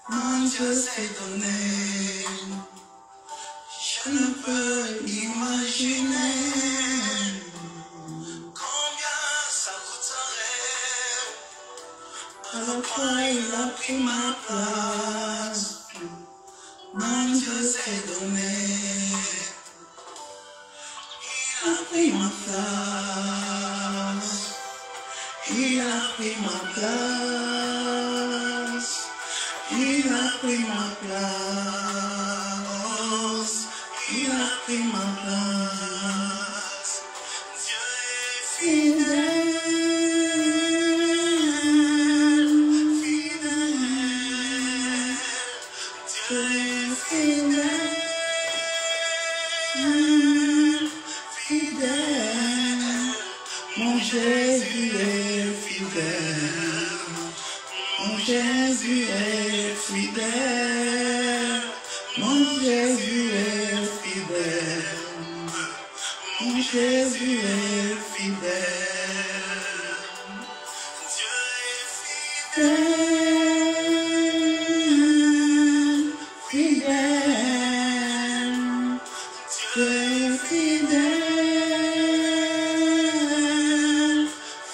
mon Dieu s'est donné. Je ne peux imaginer combien ça coûterait. À la fois il a pris ma place. Mon Dieu s'est donné. Il a pris ma place. Il a pris ma place. Il a pris ma place. Il a pris ma place. Dieu est fidèle, fidèle. Dieu est fidèle, fidèle. Mon Jésus est fidèle. Mon Jésus est fidèle. Mon Jésus est fidèle. Mon Jésus est fidèle. Dieu est fidèle, fidèle. Dieu est fidèle,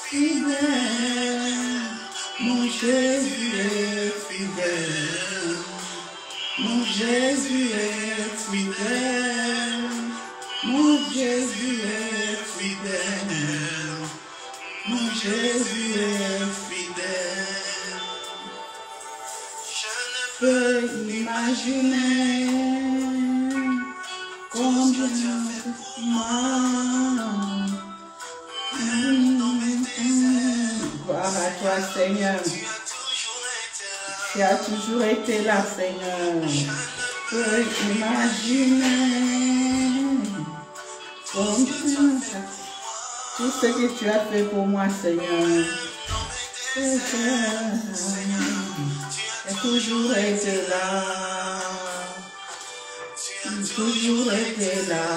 fidèle. Mon Jésus est fidèle. Mon Jésus est fidèle. Mon Jésus est fidèle. Mon Jésus est fidèle. Je ne peux imaginer combien tu as fait pour moi. Gloire à toi, Seigneur. Tu as toujours été là, Seigneur. Je peux imaginer combien tout ce que tu as fait pour moi, Seigneur. Tu as toujours été là. Tu as toujours été là.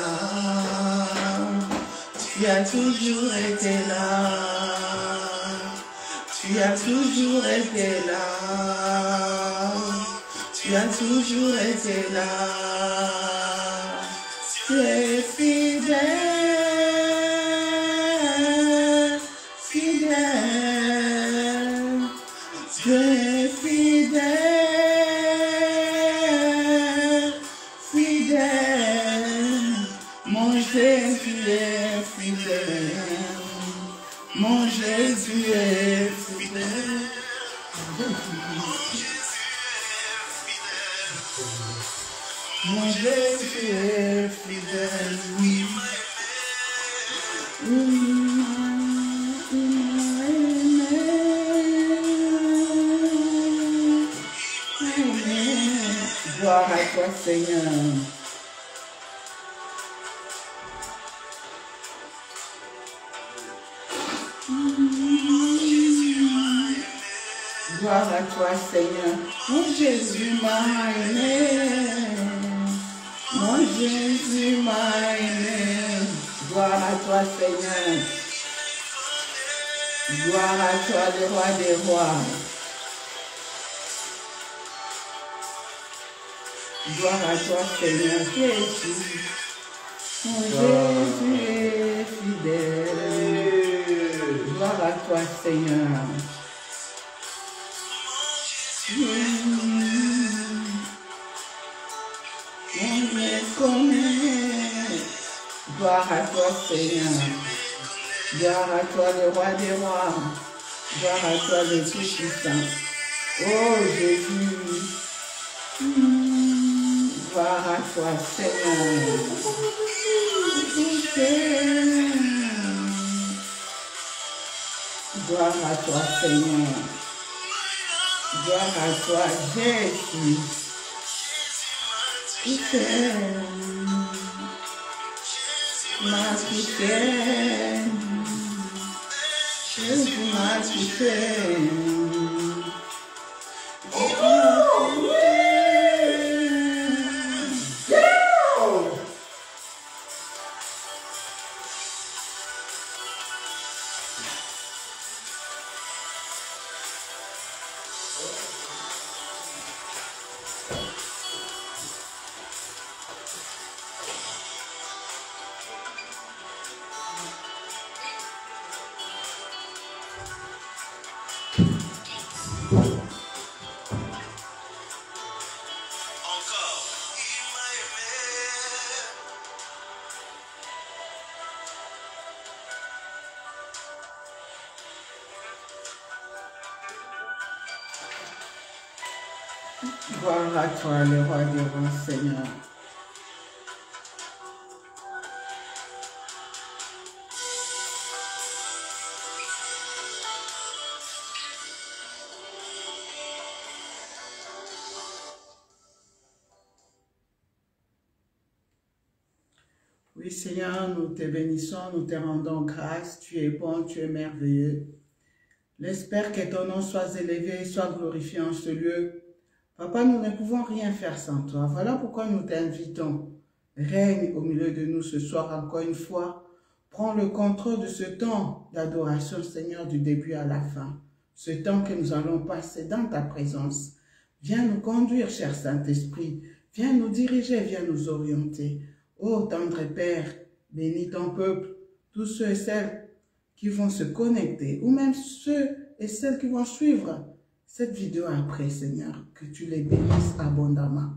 Tu as toujours été là. Tu as toujours été là. Tu as toujours été là. Tu es fidèle, fidèle. Tu es fidèle, fidèle. Mon Jésus est fidèle. Mon Jésus est fidèle. Mon Jésus est fidèle. Oui. Gloire à toi, Seigneur. Gloire à toi, Seigneur. Mon Jésus m'a aimé. Mon Jésus m'a aimé. Gloire à toi, Seigneur. Gloire à toi, le roi des rois. Gloire à toi, Seigneur Jésus. Mon Jésus est fidèle. Gloire à toi, Seigneur. Gloire à toi, Seigneur. Gloire à toi, le roi des rois. Gloire à toi, le Tout-Puissant. Oh Jésus. Gloire à toi, Seigneur. Gloire à toi, Seigneur. Gloire à toi, Jésus. M'a touché. Jésus m'a touché. Gloire à toi, le roi des rois, Seigneur. Oui, Seigneur, nous te bénissons, nous te rendons grâce. Tu es bon, tu es merveilleux. J'espère que ton nom soit élevé, soit glorifié en ce lieu. Papa, nous ne pouvons rien faire sans toi. Voilà pourquoi nous t'invitons. Règne au milieu de nous ce soir encore une fois. Prends le contrôle de ce temps d'adoration, Seigneur, du début à la fin. Ce temps que nous allons passer dans ta présence. Viens nous conduire, cher Saint-Esprit. Viens nous diriger, viens nous orienter. Ô tendre Père, bénis ton peuple, tous ceux et celles qui vont se connecter, ou même ceux et celles qui vont suivre cette vidéo après, Seigneur, que tu les bénisses abondamment.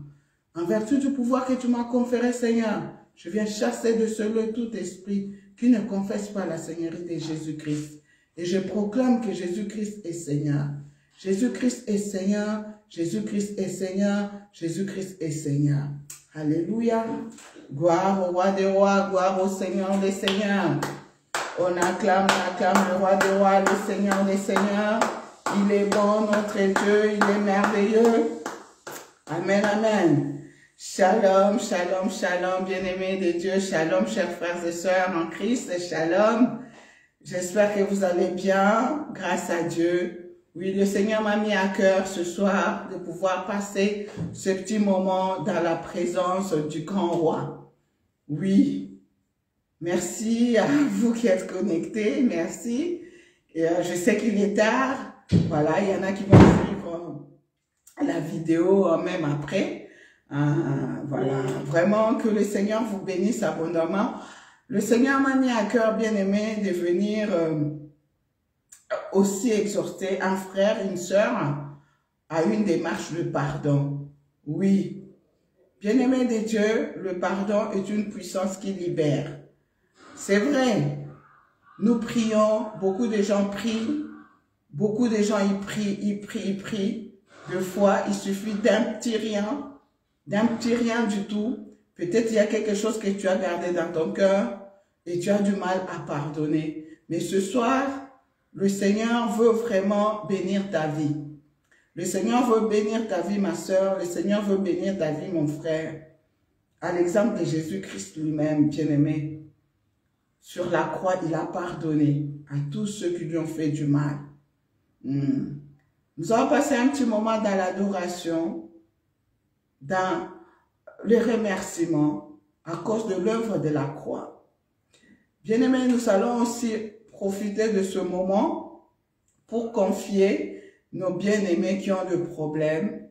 En vertu du pouvoir que tu m'as conféré, Seigneur, je viens chasser de ce lieu tout esprit qui ne confesse pas la Seigneurie de Jésus-Christ. Et je proclame que Jésus-Christ est Seigneur. Jésus-Christ est Seigneur, Jésus-Christ est Seigneur, Jésus-Christ est Seigneur. Alléluia. Gloire au roi des rois, gloire au Seigneur des seigneurs. On acclame le roi des rois, le Seigneur des seigneurs. Il est bon, notre Dieu, il est merveilleux. Amen, amen. Shalom, shalom, shalom, bien-aimés de Dieu. Shalom, chers frères et sœurs en Christ. Shalom. J'espère que vous allez bien, grâce à Dieu. Oui, le Seigneur m'a mis à cœur ce soir de pouvoir passer ce petit moment dans la présence du grand roi. Oui, merci à vous qui êtes connectés, merci. Et je sais qu'il est tard. Voilà, il y en a qui vont suivre la vidéo même après. Voilà, vraiment que le Seigneur vous bénisse abondamment. Le Seigneur m'a mis à cœur, bien-aimé, de venir aussi exhorter un frère, une sœur à une démarche de pardon. Oui, bien-aimé de Dieu, le pardon est une puissance qui libère. C'est vrai, nous prions, beaucoup de gens prient, beaucoup de gens ils prient. Deux fois, il suffit d'un petit rien du tout. Peut-être il y a quelque chose que tu as gardé dans ton cœur et tu as du mal à pardonner. Mais ce soir, le Seigneur veut vraiment bénir ta vie. Le Seigneur veut bénir ta vie, ma soeur. Le Seigneur veut bénir ta vie, mon frère. À l'exemple de Jésus-Christ lui-même, bien-aimé. Sur la croix, il a pardonné à tous ceux qui lui ont fait du mal. Nous allons passer un petit moment dans l'adoration, dans le remerciement à cause de l'œuvre de la croix. Bien-aimés, nous allons aussi profiter de ce moment pour confier nos bien-aimés qui ont des problèmes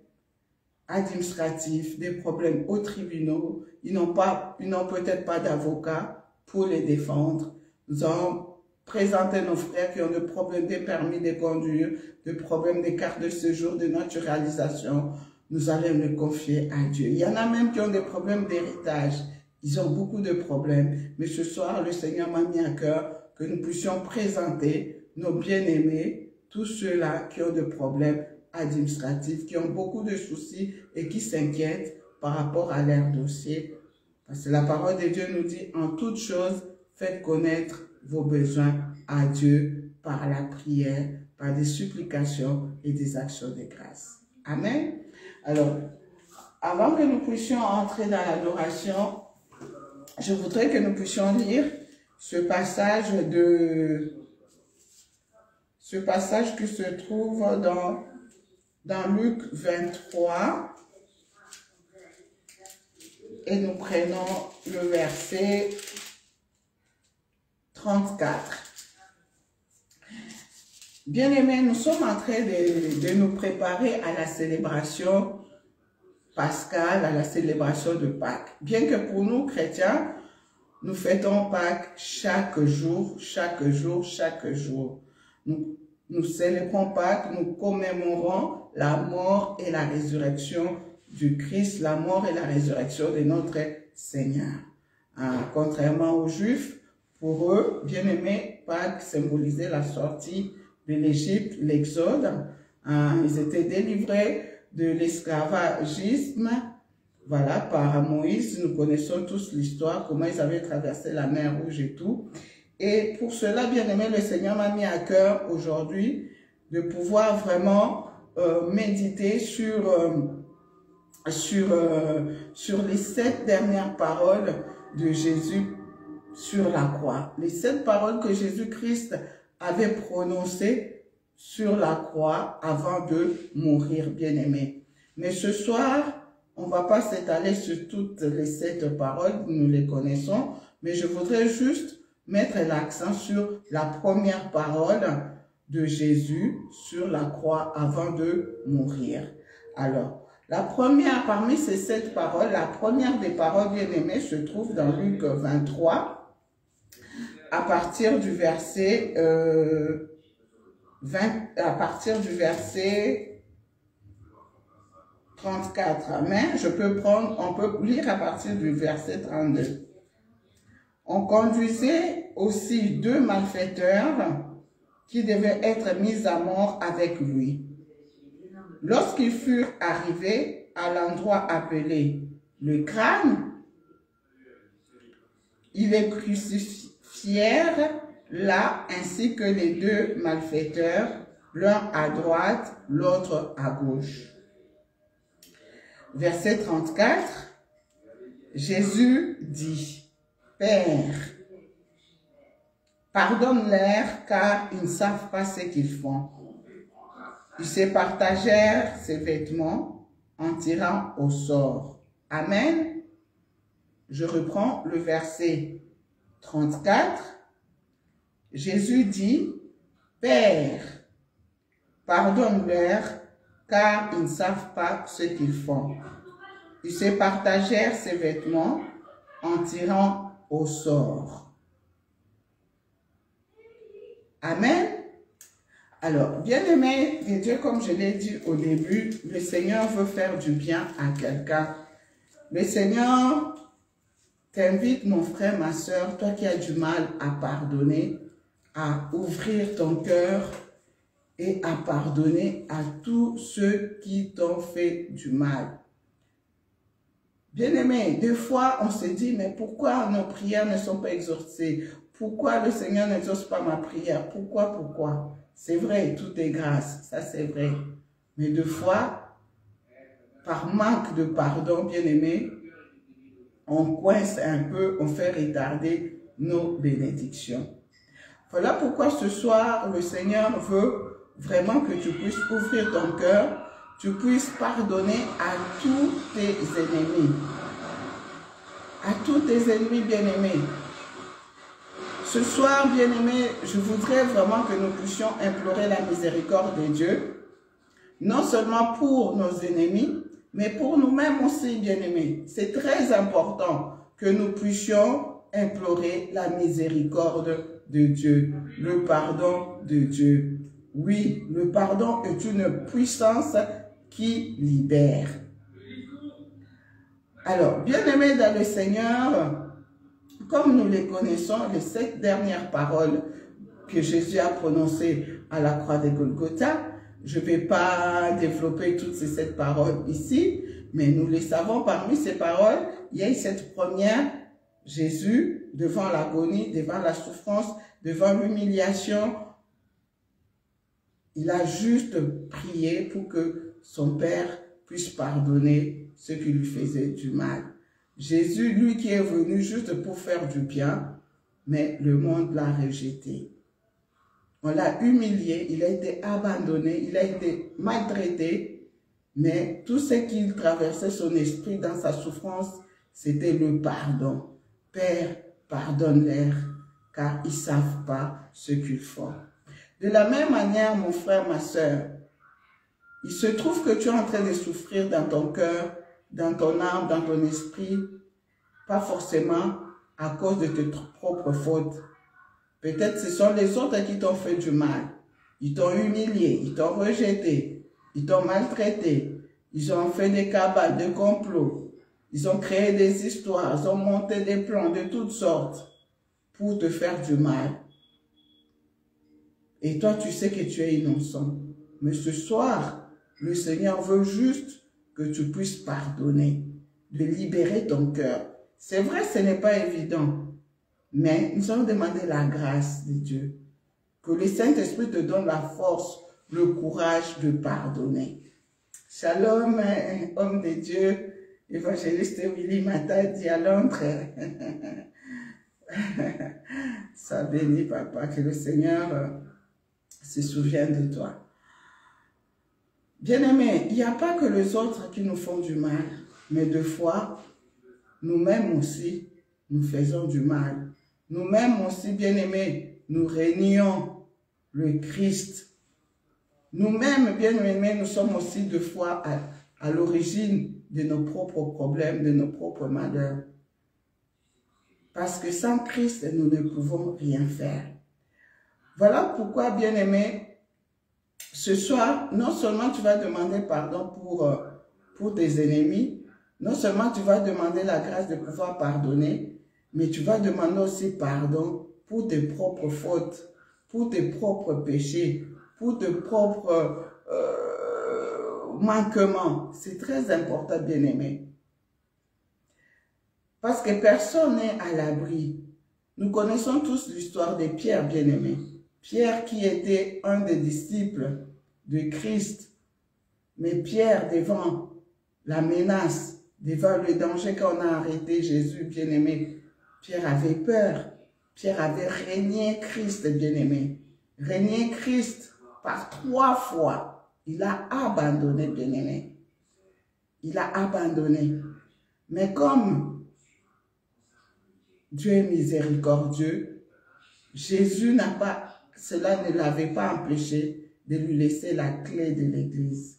administratifs, des problèmes aux tribunaux. Ils n'ont peut-être pas d'avocat pour les défendre. Nous allons présenter nos frères qui ont des problèmes de permis de conduire, des problèmes de carte de séjour, de naturalisation. Nous allons les confier à Dieu. Il y en a même qui ont des problèmes d'héritage. Ils ont beaucoup de problèmes. Mais ce soir, le Seigneur m'a mis à cœur que nous puissions présenter nos bien-aimés, tous ceux-là qui ont des problèmes administratifs, qui ont beaucoup de soucis et qui s'inquiètent par rapport à leur dossier. Parce que la parole de Dieu nous dit, en toutes choses, faites connaître vos besoins à Dieu par la prière, par des supplications et des actions de grâce. Amen. Alors, avant que nous puissions entrer dans l'adoration, je voudrais que nous puissions lire ce passage qui se trouve dans Luc 23 et nous prenons le verset 34. Bien-aimés, nous sommes en train de nous préparer à la célébration pascale, à la célébration de Pâques. Bien que pour nous, chrétiens, nous fêtons Pâques chaque jour. nous célébrons Pâques, nous commémorons la mort et la résurrection du Christ, la mort et la résurrection de notre Seigneur. Contrairement aux Juifs, pour eux, bien-aimés, Pâques symbolisait la sortie de l'Égypte, l'Exode. Ils étaient délivrés de l'esclavagisme, voilà, par Moïse. Nous connaissons tous l'histoire, comment ils avaient traversé la mer Rouge et tout. Et pour cela, bien-aimé, le Seigneur m'a mis à cœur aujourd'hui de pouvoir vraiment méditer sur les 7 dernières paroles de Jésus sur la croix. Les 7 paroles que Jésus-Christ avait prononcées sur la croix avant de mourir, bien-aimé. Mais ce soir, on ne va pas s'étaler sur toutes les 7 paroles, nous les connaissons, mais je voudrais juste mettre l'accent sur la première parole de Jésus sur la croix avant de mourir. Alors, la première parmi ces 7 paroles, la première des paroles bien-aimées se trouve dans Luc 23, à partir du verset 34. Amen. On peut lire à partir du verset 32. On conduisait aussi 2 malfaiteurs qui devaient être mis à mort avec lui. Lorsqu'ils furent arrivés à l'endroit appelé le crâne, ils les crucifièrent là ainsi que les 2 malfaiteurs, l'un à droite, l'autre à gauche. Verset 34, Jésus dit, « Père, pardonne-leur car ils ne savent pas ce qu'ils font. » Ils se partagèrent ses vêtements en tirant au sort. Amen. Je reprends le verset 34. Jésus dit, « Père, pardonne-leur car ils ne savent pas ce qu'ils font. » Ils se partagèrent ses vêtements en tirant au sort. Amen. Alors, bien-aimé de Dieu, comme je l'ai dit au début, le Seigneur veut faire du bien à quelqu'un. Le Seigneur t'invite, mon frère, ma soeur, toi qui as du mal à pardonner, à ouvrir ton cœur et à pardonner à tous ceux qui t'ont fait du mal. Bien-aimé, des fois, on se dit, mais pourquoi nos prières ne sont pas exaucées? Pourquoi le Seigneur n'exauce pas ma prière? Pourquoi? C'est vrai, tout est grâce, ça c'est vrai. Mais des fois, par manque de pardon, bien-aimé, on coince un peu, on fait retarder nos bénédictions. Voilà pourquoi ce soir, le Seigneur veut vraiment que tu puisses ouvrir ton cœur, tu puisses pardonner à tous tes ennemis. À tous tes ennemis bien-aimés. Ce soir, bien-aimés, je voudrais vraiment que nous puissions implorer la miséricorde de Dieu, non seulement pour nos ennemis, mais pour nous-mêmes aussi, bien-aimés. C'est très important que nous puissions implorer la miséricorde de Dieu, le pardon de Dieu. Oui, le pardon est une puissance qui libère. Alors, bien-aimés dans le Seigneur, comme nous les connaissons, les 7 dernières paroles que Jésus a prononcées à la croix de Golgotha, je ne vais pas développer toutes ces 7 paroles ici, mais nous les savons, parmi ces paroles, il y a cette première, Jésus, devant l'agonie, devant la souffrance, devant l'humiliation, il a juste prié pour que son Père puisse pardonner ceux qui lui faisaient du mal. Jésus, lui qui est venu juste pour faire du bien, mais le monde l'a rejeté. On l'a humilié, il a été abandonné, il a été maltraité, mais tout ce qui traversait son esprit dans sa souffrance, c'était le pardon. Père, pardonne-leur, car ils ne savent pas ce qu'ils font. De la même manière, mon frère, ma soeur, il se trouve que tu es en train de souffrir dans ton cœur, dans ton âme, dans ton esprit, pas forcément à cause de tes propres fautes. Peut-être ce sont les autres qui t'ont fait du mal. Ils t'ont humilié, ils t'ont rejeté, ils t'ont maltraité, ils ont fait des cabales, des complots, ils ont créé des histoires, ils ont monté des plans de toutes sortes pour te faire du mal. Et toi, tu sais que tu es innocent. Mais ce soir, le Seigneur veut juste que tu puisses pardonner, de libérer ton cœur. C'est vrai, ce n'est pas évident, mais nous allons demander la grâce de Dieu. Que le Saint-Esprit te donne la force, le courage de pardonner. Shalom, homme de Dieu, évangéliste Willy Matadi à Londres. Ça bénit, papa, que le Seigneur se souvienne de toi. Bien-aimés, il n'y a pas que les autres qui nous font du mal, mais des fois, nous-mêmes aussi, nous faisons du mal. Nous-mêmes aussi, bien-aimés, nous régnons le Christ. Nous-mêmes, bien-aimés, nous sommes aussi des fois à l'origine de nos propres problèmes, de nos propres malheurs. Parce que sans Christ, nous ne pouvons rien faire. Voilà pourquoi, bien-aimés, ce soir, non seulement tu vas demander pardon pour tes ennemis, non seulement tu vas demander la grâce de pouvoir pardonner, mais tu vas demander aussi pardon pour tes propres fautes, pour tes propres péchés, pour tes propres manquements. C'est très important, bien-aimé. Parce que personne n'est à l'abri. Nous connaissons tous l'histoire de Pierre, bien-aimé. Pierre qui était un des disciples de Christ. Mais Pierre, devant la menace, devant le danger quand on a arrêté Jésus, bien-aimé, Pierre avait peur. Pierre avait régné Christ, bien-aimé. Régné Christ par 3 fois. Il a abandonné, bien-aimé. Il a abandonné. Mais comme Dieu est miséricordieux, Jésus cela ne l'avait pas empêché de lui laisser la clé de l'église.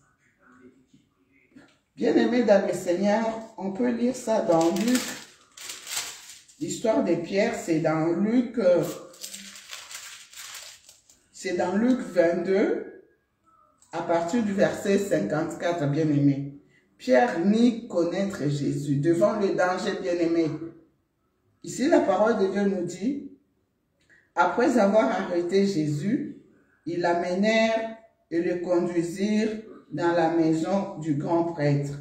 Bien-aimé dans le Seigneur, on peut lire ça dans Luc. L'histoire de Pierre, c'est dans Luc 22, à partir du verset 54, bien-aimé. Pierre nie connaître Jésus devant le danger, bien-aimé. Ici, la parole de Dieu nous dit, après avoir arrêté Jésus, ils l'amenèrent et le conduisirent dans la maison du grand prêtre.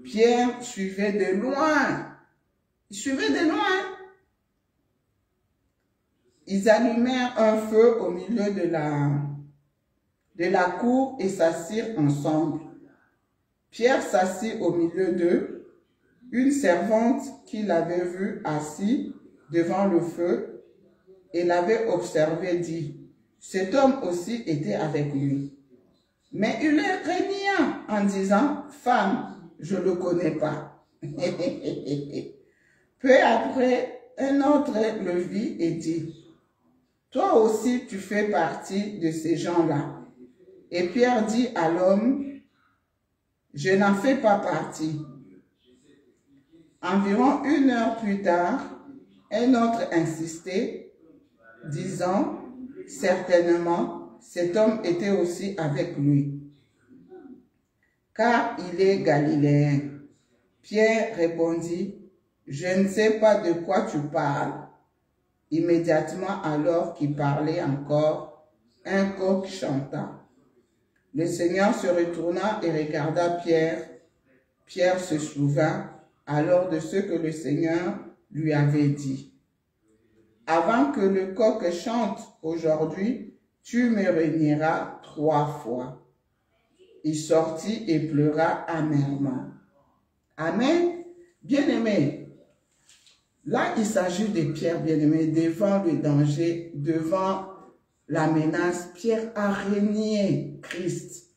Pierre suivait de loin. Il suivait de loin. Ils allumèrent un feu au milieu de la cour et s'assirent ensemble. Pierre s'assit au milieu d'eux. Une servante qui l'avait vu assis devant le feu et l'avait observé dit, « Cet homme aussi était avec lui. » Mais il le renia en disant, « Femme, je ne le connais pas. » Peu après, un autre le vit et dit, « Toi aussi tu fais partie de ces gens-là. » Et Pierre dit à l'homme, « Je n'en fais pas partie. » Environ 1 heure plus tard, un autre insistait, disant, « Certainement, cet homme était aussi avec lui, car il est galiléen. » Pierre répondit, « Je ne sais pas de quoi tu parles. » Immédiatement alors qu'il parlait encore, un coq chanta. Le Seigneur se retourna et regarda Pierre. Pierre se souvint alors de ce que le Seigneur lui avait dit. « Avant que le coq chante aujourd'hui, tu me renieras 3 fois. » Il sortit et pleura amèrement. Amen. Bien-aimé, là il s'agit de Pierre, bien-aimé, devant le danger, devant la menace. Pierre a régné Christ.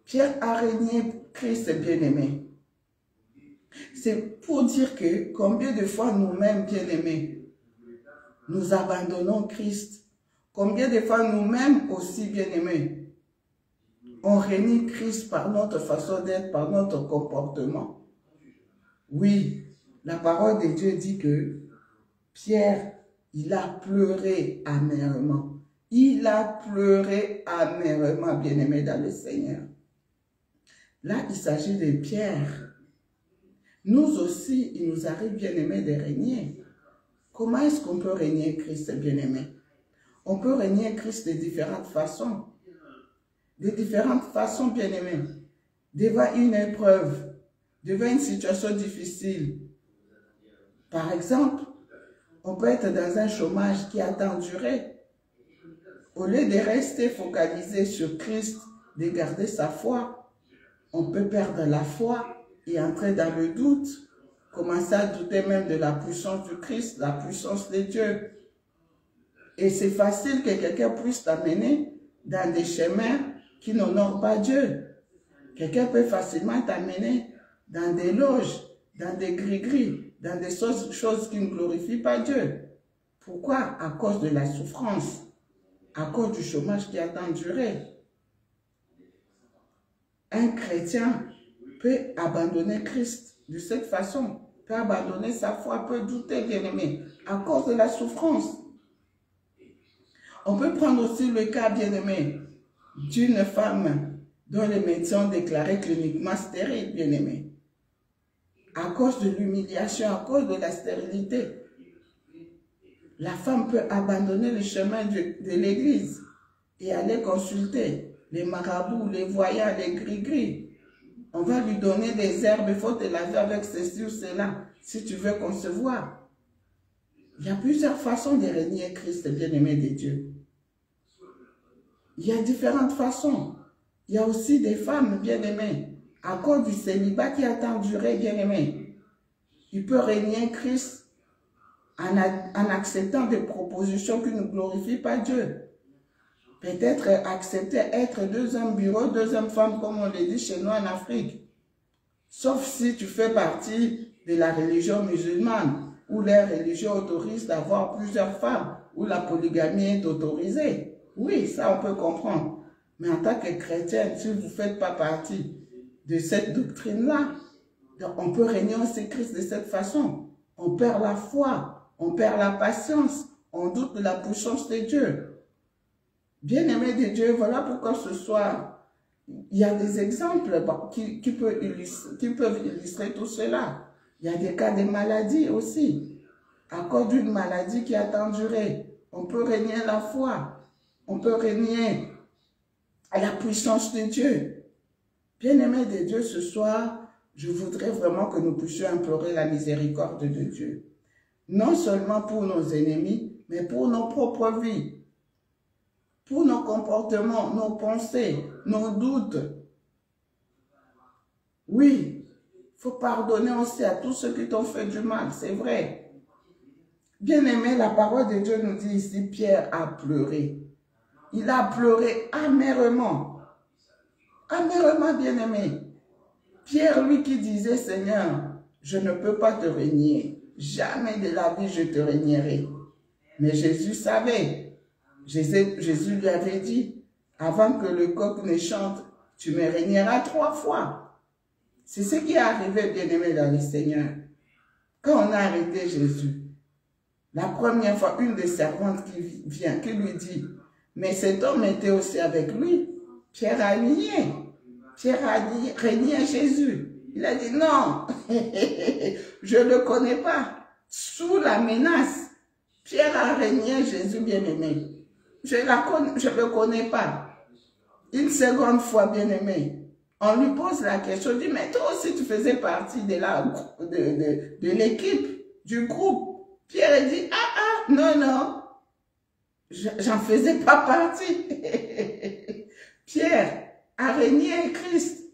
Pierre a régné Christ, bien-aimé. C'est pour dire que combien de fois nous-mêmes, bien-aimés, nous abandonnons Christ. Combien de fois nous-mêmes aussi, bien-aimés, on renie Christ par notre façon d'être, par notre comportement. Oui, la parole de Dieu dit que Pierre, il a pleuré amèrement. Il a pleuré amèrement, bien-aimé dans le Seigneur. Là, il s'agit de Pierre. Nous aussi, il nous arrive, bien-aimé, de régner. Comment est-ce qu'on peut régner Christ, bien-aimé? On peut régner Christ de différentes façons. De différentes façons, bien-aimé. Devant une épreuve, devant une situation difficile. Par exemple, on peut être dans un chômage qui a tant duré. Au lieu de rester focalisé sur Christ, de garder sa foi, on peut perdre la foi et entrer dans le doute, commencer à douter même de la puissance du Christ, la puissance de Dieu. Et c'est facile que quelqu'un puisse t'amener dans des chemins qui n'honorent pas Dieu. Quelqu'un peut facilement t'amener dans des loges, dans des gris-gris, dans des choses qui ne glorifient pas Dieu. Pourquoi? À cause de la souffrance, à cause du chômage qui a tant duré. Un chrétien peut abandonner Christ de cette façon, peut abandonner sa foi, peut douter, bien-aimé, à cause de la souffrance. On peut prendre aussi le cas, bien-aimé, d'une femme dont les médecins ont déclaré cliniquement stérile, bien-aimé. À cause de l'humiliation, à cause de la stérilité. La femme peut abandonner le chemin de l'église et aller consulter les marabouts, les voyants, les gris-gris. On va lui donner des herbes, il faut te laver avec ceci ou cela, si tu veux concevoir. Il y a plusieurs façons de régner Christ, bien-aimé de Dieu. Il y a différentes façons. Il y a aussi des femmes, bien-aimées, à cause du célibat qui a tant duré, bien-aimé. Il peut régner Christ en acceptant des propositions qui ne glorifient pas Dieu. Peut-être accepter être deuxième bureau, deuxième femme, comme on le dit chez nous en Afrique. Sauf si tu fais partie de la religion musulmane, où les religions autorisent d'avoir plusieurs femmes, où la polygamie est autorisée. Oui, ça on peut comprendre. Mais en tant que chrétienne, si vous ne faites pas partie de cette doctrine-là, on peut régner aussi Christ de cette façon. On perd la foi, on perd la patience, on doute de la puissance de Dieu. Bien-aimés de Dieu, voilà pourquoi ce soir, il y a des exemples qui peuvent illustrer tout cela. Il y a des cas de maladie aussi. À cause d'une maladie qui a tant duré, on peut régner la foi, on peut régner la puissance de Dieu. Bien-aimés de Dieu, ce soir, je voudrais vraiment que nous puissions implorer la miséricorde de Dieu. Non seulement pour nos ennemis, mais pour nos propres vies. Pour nos comportements, nos pensées, nos doutes. Oui, il faut pardonner aussi à tous ceux qui t'ont fait du mal, c'est vrai. Bien-aimé, la parole de Dieu nous dit ici, Pierre a pleuré. Il a pleuré amèrement. Amèrement, bien-aimé. Pierre, lui qui disait, Seigneur, je ne peux pas te régner. Jamais de la vie je te régnerai. Mais Jésus savait. Jésus lui avait dit, avant que le coq ne chante, tu me régneras 3 fois. C'est ce qui est arrivé, bien-aimé, dans le Seigneur. Quand on a arrêté Jésus, la première fois, une des servantes qui vient, qui lui dit, mais cet homme était aussi avec lui. Pierre a nié. Pierre a régné Jésus. Il a dit, non, je ne le connais pas. Sous la menace, Pierre a régné Jésus, bien-aimé. Je ne le connais pas. Une seconde fois, bien-aimé, on lui pose la question, dit, mais toi aussi tu faisais partie de l'équipe, du groupe. Pierre dit, non, non, j'en faisais pas partie. Pierre a régné Christ.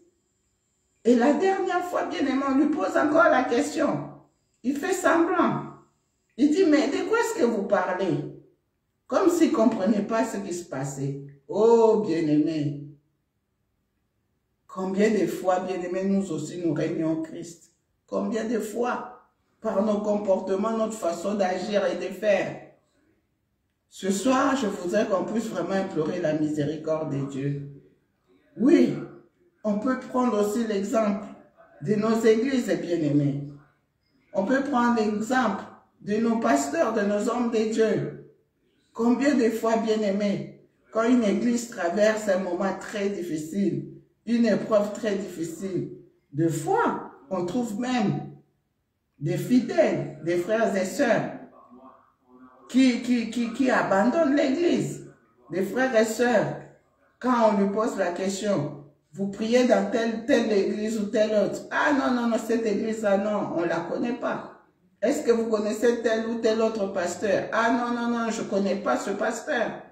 Et la dernière fois, bien-aimé, on lui pose encore la question. Il fait semblant. Il dit, mais de quoi est-ce que vous parlez? Comme s'il ne comprenait pas ce qui se passait. Oh, bien-aimé. Combien de fois, bien-aimé, nous aussi, nous régnons Christ? Combien de fois, par nos comportements, notre façon d'agir et de faire? Ce soir, je voudrais qu'on puisse vraiment implorer la miséricorde de Dieu. Oui, on peut prendre aussi l'exemple de nos églises, bien-aimés. On peut prendre l'exemple de nos pasteurs, de nos hommes de Dieu. Combien de fois, bien-aimés, quand une église traverse un moment très difficile, une épreuve très difficile, de fois, on trouve même des fidèles, des frères et sœurs qui abandonnent l'église. Des frères et sœurs, quand on lui pose la question, vous priez dans telle église ou telle autre. Ah non, cette église-là, non, on ne la connaît pas. Est-ce que vous connaissez tel ou tel autre pasteur? Ah non, je ne connais pas ce pasteur.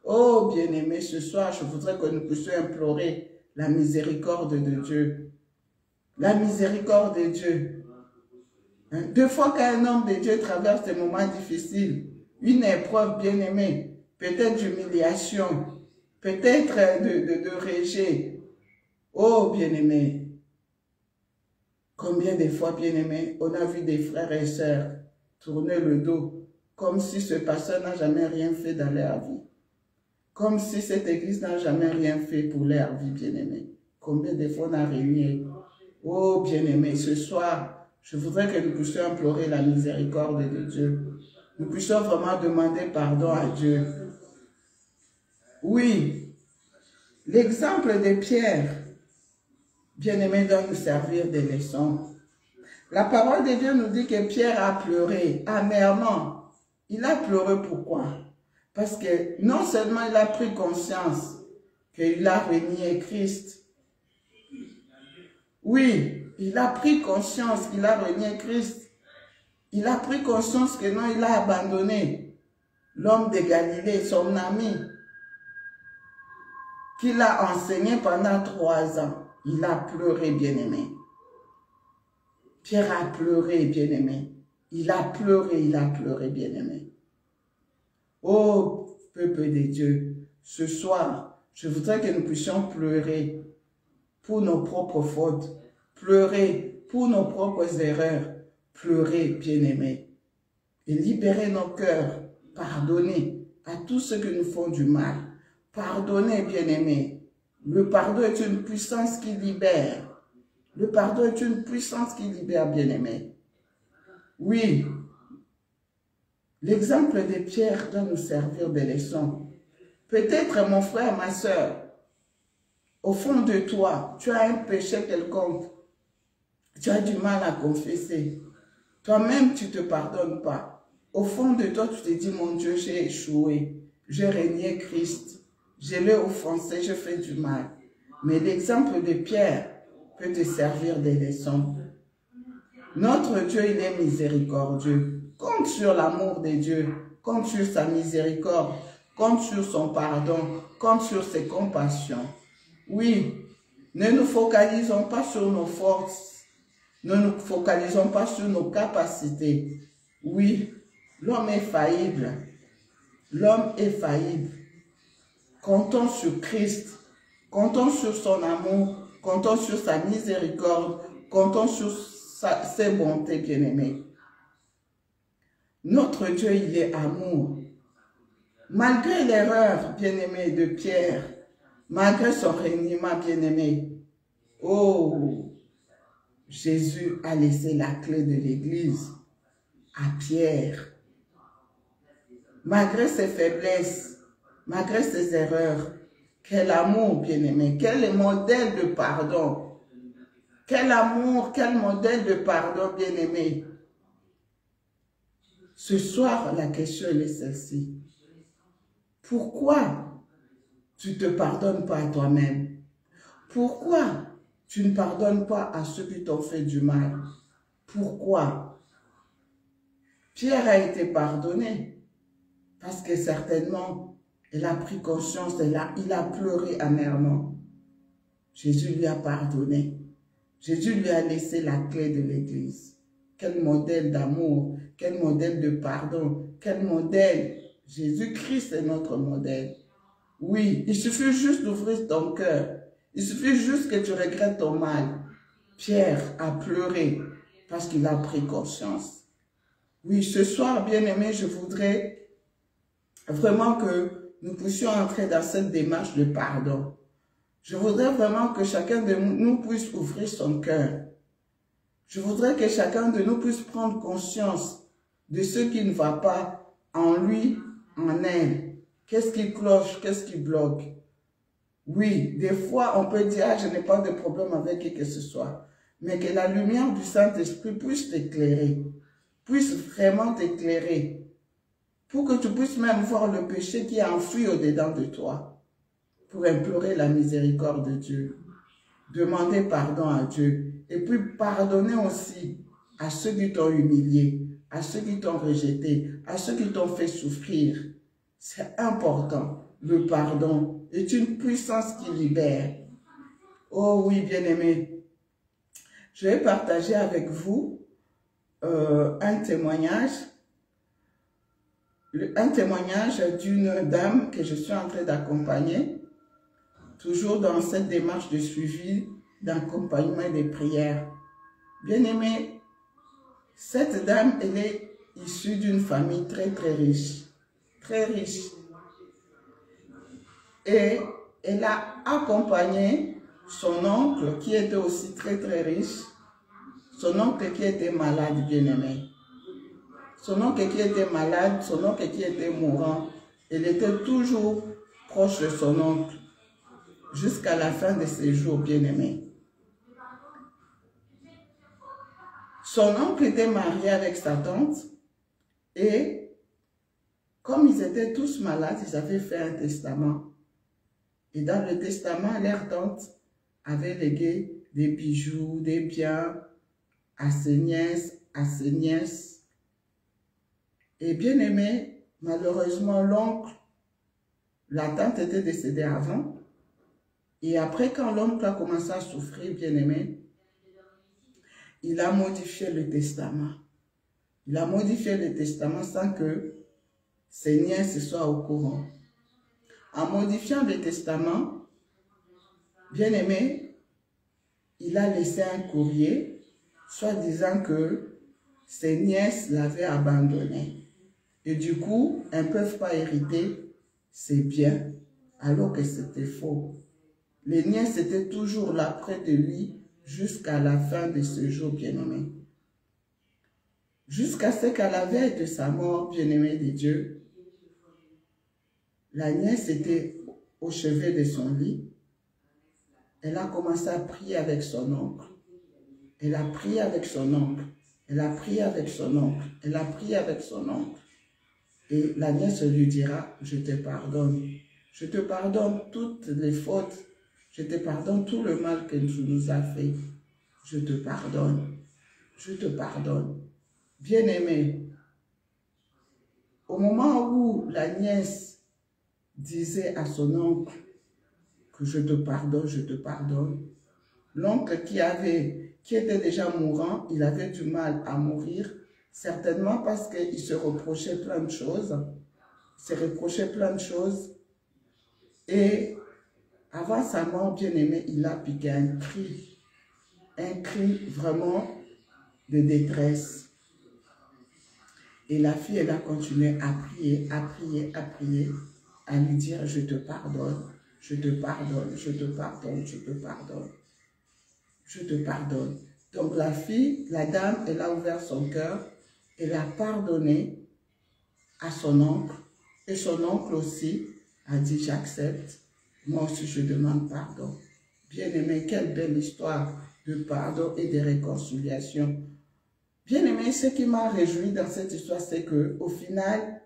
Oh, bien-aimé, ce soir, je voudrais que nous puissions implorer la miséricorde de Dieu. La miséricorde de Dieu. Deux fois qu'un homme de Dieu traverse des moments difficiles, une épreuve, bien-aimée, peut-être d'humiliation, peut-être de rejet. Oh, bien-aimé, combien de fois, bien-aimé, on a vu des frères et sœurs tourner le dos, comme si ce pasteur n'a jamais rien fait dans leur vie. Comme si cette église n'a jamais rien fait pour leur vie, bien-aimé. Combien de fois on a régné. Oh, bien-aimé, ce soir, je voudrais que nous puissions implorer la miséricorde de Dieu. Nous puissions vraiment demander pardon à Dieu. Oui, l'exemple de Pierre, bien-aimé, doit nous servir de leçon. La parole de Dieu nous dit que Pierre a pleuré amèrement. Il a pleuré pourquoi? Parce que non seulement il a pris conscience qu'il a renié Christ. Oui, il a pris conscience qu'il a renié Christ. Il a pris conscience que non, il a abandonné l'homme de Galilée, son ami, qu'il a enseigné pendant 3 ans. Il a pleuré, bien-aimé. Pierre a pleuré, bien-aimé. Il a pleuré, bien-aimé. Oh, peuple de Dieu, ce soir, je voudrais que nous puissions pleurer pour nos propres fautes, pleurer pour nos propres erreurs, pleurer, bien-aimés, et libérer nos cœurs, pardonner à tous ceux qui nous font du mal. Pardonner, bien-aimés. Le pardon est une puissance qui libère. Le pardon est une puissance qui libère, bien-aimés. Oui, l'exemple de Pierre doit nous servir de leçon. Peut-être, mon frère, ma soeur, au fond de toi, tu as un péché quelconque. Tu as du mal à confesser. Toi-même, tu ne te pardonnes pas. Au fond de toi, tu te dis, mon Dieu, j'ai échoué. J'ai renié Christ. Je l'ai offensé, j'ai fait du mal. Mais l'exemple de Pierre peut te servir de leçon. Notre Dieu, il est miséricordieux. Compte sur l'amour de Dieu. Compte sur sa miséricorde. Compte sur son pardon. Compte sur ses compassions. Oui, ne nous focalisons pas sur nos forces. Ne nous focalisons pas sur nos capacités. Oui, l'homme est faillible. L'homme est faillible. Comptons sur Christ. Comptons sur son amour. Comptons sur sa miséricorde. Comptons sur ses bontés, bien-aimées. Notre Dieu, il est amour. Malgré l'erreur, bien-aimé, de Pierre, malgré son reniement, bien-aimé, oh, Jésus a laissé la clé de l'église à Pierre. Malgré ses faiblesses, malgré ses erreurs, quel amour, bien-aimé, quel modèle de pardon. Quel amour, quel modèle de pardon, bien-aimé. Ce soir, la question est celle-ci. Pourquoi tu ne te pardonnes pas à toi-même? Pourquoi tu ne pardonnes pas à ceux qui t'ont fait du mal? Pourquoi? Pierre a été pardonné parce que certainement, il a pris conscience, il a pleuré amèrement. Jésus lui a pardonné. Jésus lui a laissé la clé de l'église. Quel modèle d'amour, quel modèle de pardon, quel modèle. Jésus-Christ est notre modèle. Oui, il suffit juste d'ouvrir ton cœur. Il suffit juste que tu regrettes ton mal. Pierre a pleuré parce qu'il a pris conscience. Oui, ce soir, bien-aimé, je voudrais vraiment que nous puissions entrer dans cette démarche de pardon. Je voudrais vraiment que chacun de nous puisse ouvrir son cœur. Je voudrais que chacun de nous puisse prendre conscience de ce qui ne va pas en lui, en elle. Qu'est-ce qui cloche? Qu'est-ce qui bloque? Oui, des fois, on peut dire, ah, je n'ai pas de problème avec qui que ce soit. Mais que la lumière du Saint-Esprit puisse t'éclairer, puisse vraiment t'éclairer, pour que tu puisses même voir le péché qui est enfoui au-dedans de toi, pour implorer la miséricorde de Dieu, demander pardon à Dieu, et puis pardonner aussi à ceux qui t'ont humilié, à ceux qui t'ont rejeté, à ceux qui t'ont fait souffrir. C'est important. Le pardon est une puissance qui libère. Oh oui, bien-aimés, je vais partager avec vous un témoignage d'une dame que je suis en train d'accompagner, toujours dans cette démarche de suivi, d'accompagnement et de prière. Bien-aimés, cette dame, elle est issue d'une famille très riche, très riche. Et elle a accompagné son oncle qui était aussi très riche, son oncle qui était malade, bien-aimé. Son oncle qui était malade, son oncle qui était mourant, elle était toujours proche de son oncle jusqu'à la fin de ses jours, bien-aimé. Son oncle était marié avec sa tante et comme ils étaient tous malades, ils avaient fait un testament. Et dans le testament, leur tante avait légué des bijoux, des biens à ses nièces, Et bien aimé, malheureusement, l'oncle, la tante était décédée avant. Et après, quand l'oncle a commencé à souffrir, bien aimé, il a modifié le testament. Il a modifié le testament sans que ses nièces soient au courant. En modifiant le testament, bien aimé, il a laissé un courrier, soit disant que ses nièces l'avaient abandonné. Et du coup, elles ne peuvent pas hériter ses biens, alors que c'était faux. Les nièces étaient toujours là près de lui jusqu'à la fin de ce jour, bien-aimé. Jusqu'à ce qu'à la veille de sa mort, bien-aimé de Dieu, la nièce était au chevet de son lit. Elle a commencé à prier avec son oncle. Elle a prié avec son oncle. Elle a prié avec son oncle. Elle a prié avec son oncle. Et la nièce lui dira, je te pardonne. Je te pardonne toutes les fautes. Je te pardonne tout le mal que tu nous as fait. Je te pardonne. Je te pardonne. Bien-aimé, au moment où la nièce disait à son oncle que je te pardonne, l'oncle qui était déjà mourant, il avait du mal à mourir, certainement parce qu'il se reprochait plein de choses. Et avant sa mort, bien-aimé, il a piqué un cri vraiment de détresse. Et la fille, elle a continué à prier, à lui dire, je te pardonne, je te pardonne, je te pardonne, je te pardonne, je te pardonne. Donc la fille, la dame, elle a ouvert son cœur, elle a pardonné à son oncle, et son oncle aussi a dit, j'accepte, moi aussi je demande pardon. Bien-aimé, quelle belle histoire de pardon et de réconciliation. Bien-aimé, ce qui m'a réjoui dans cette histoire, c'est qu'au final,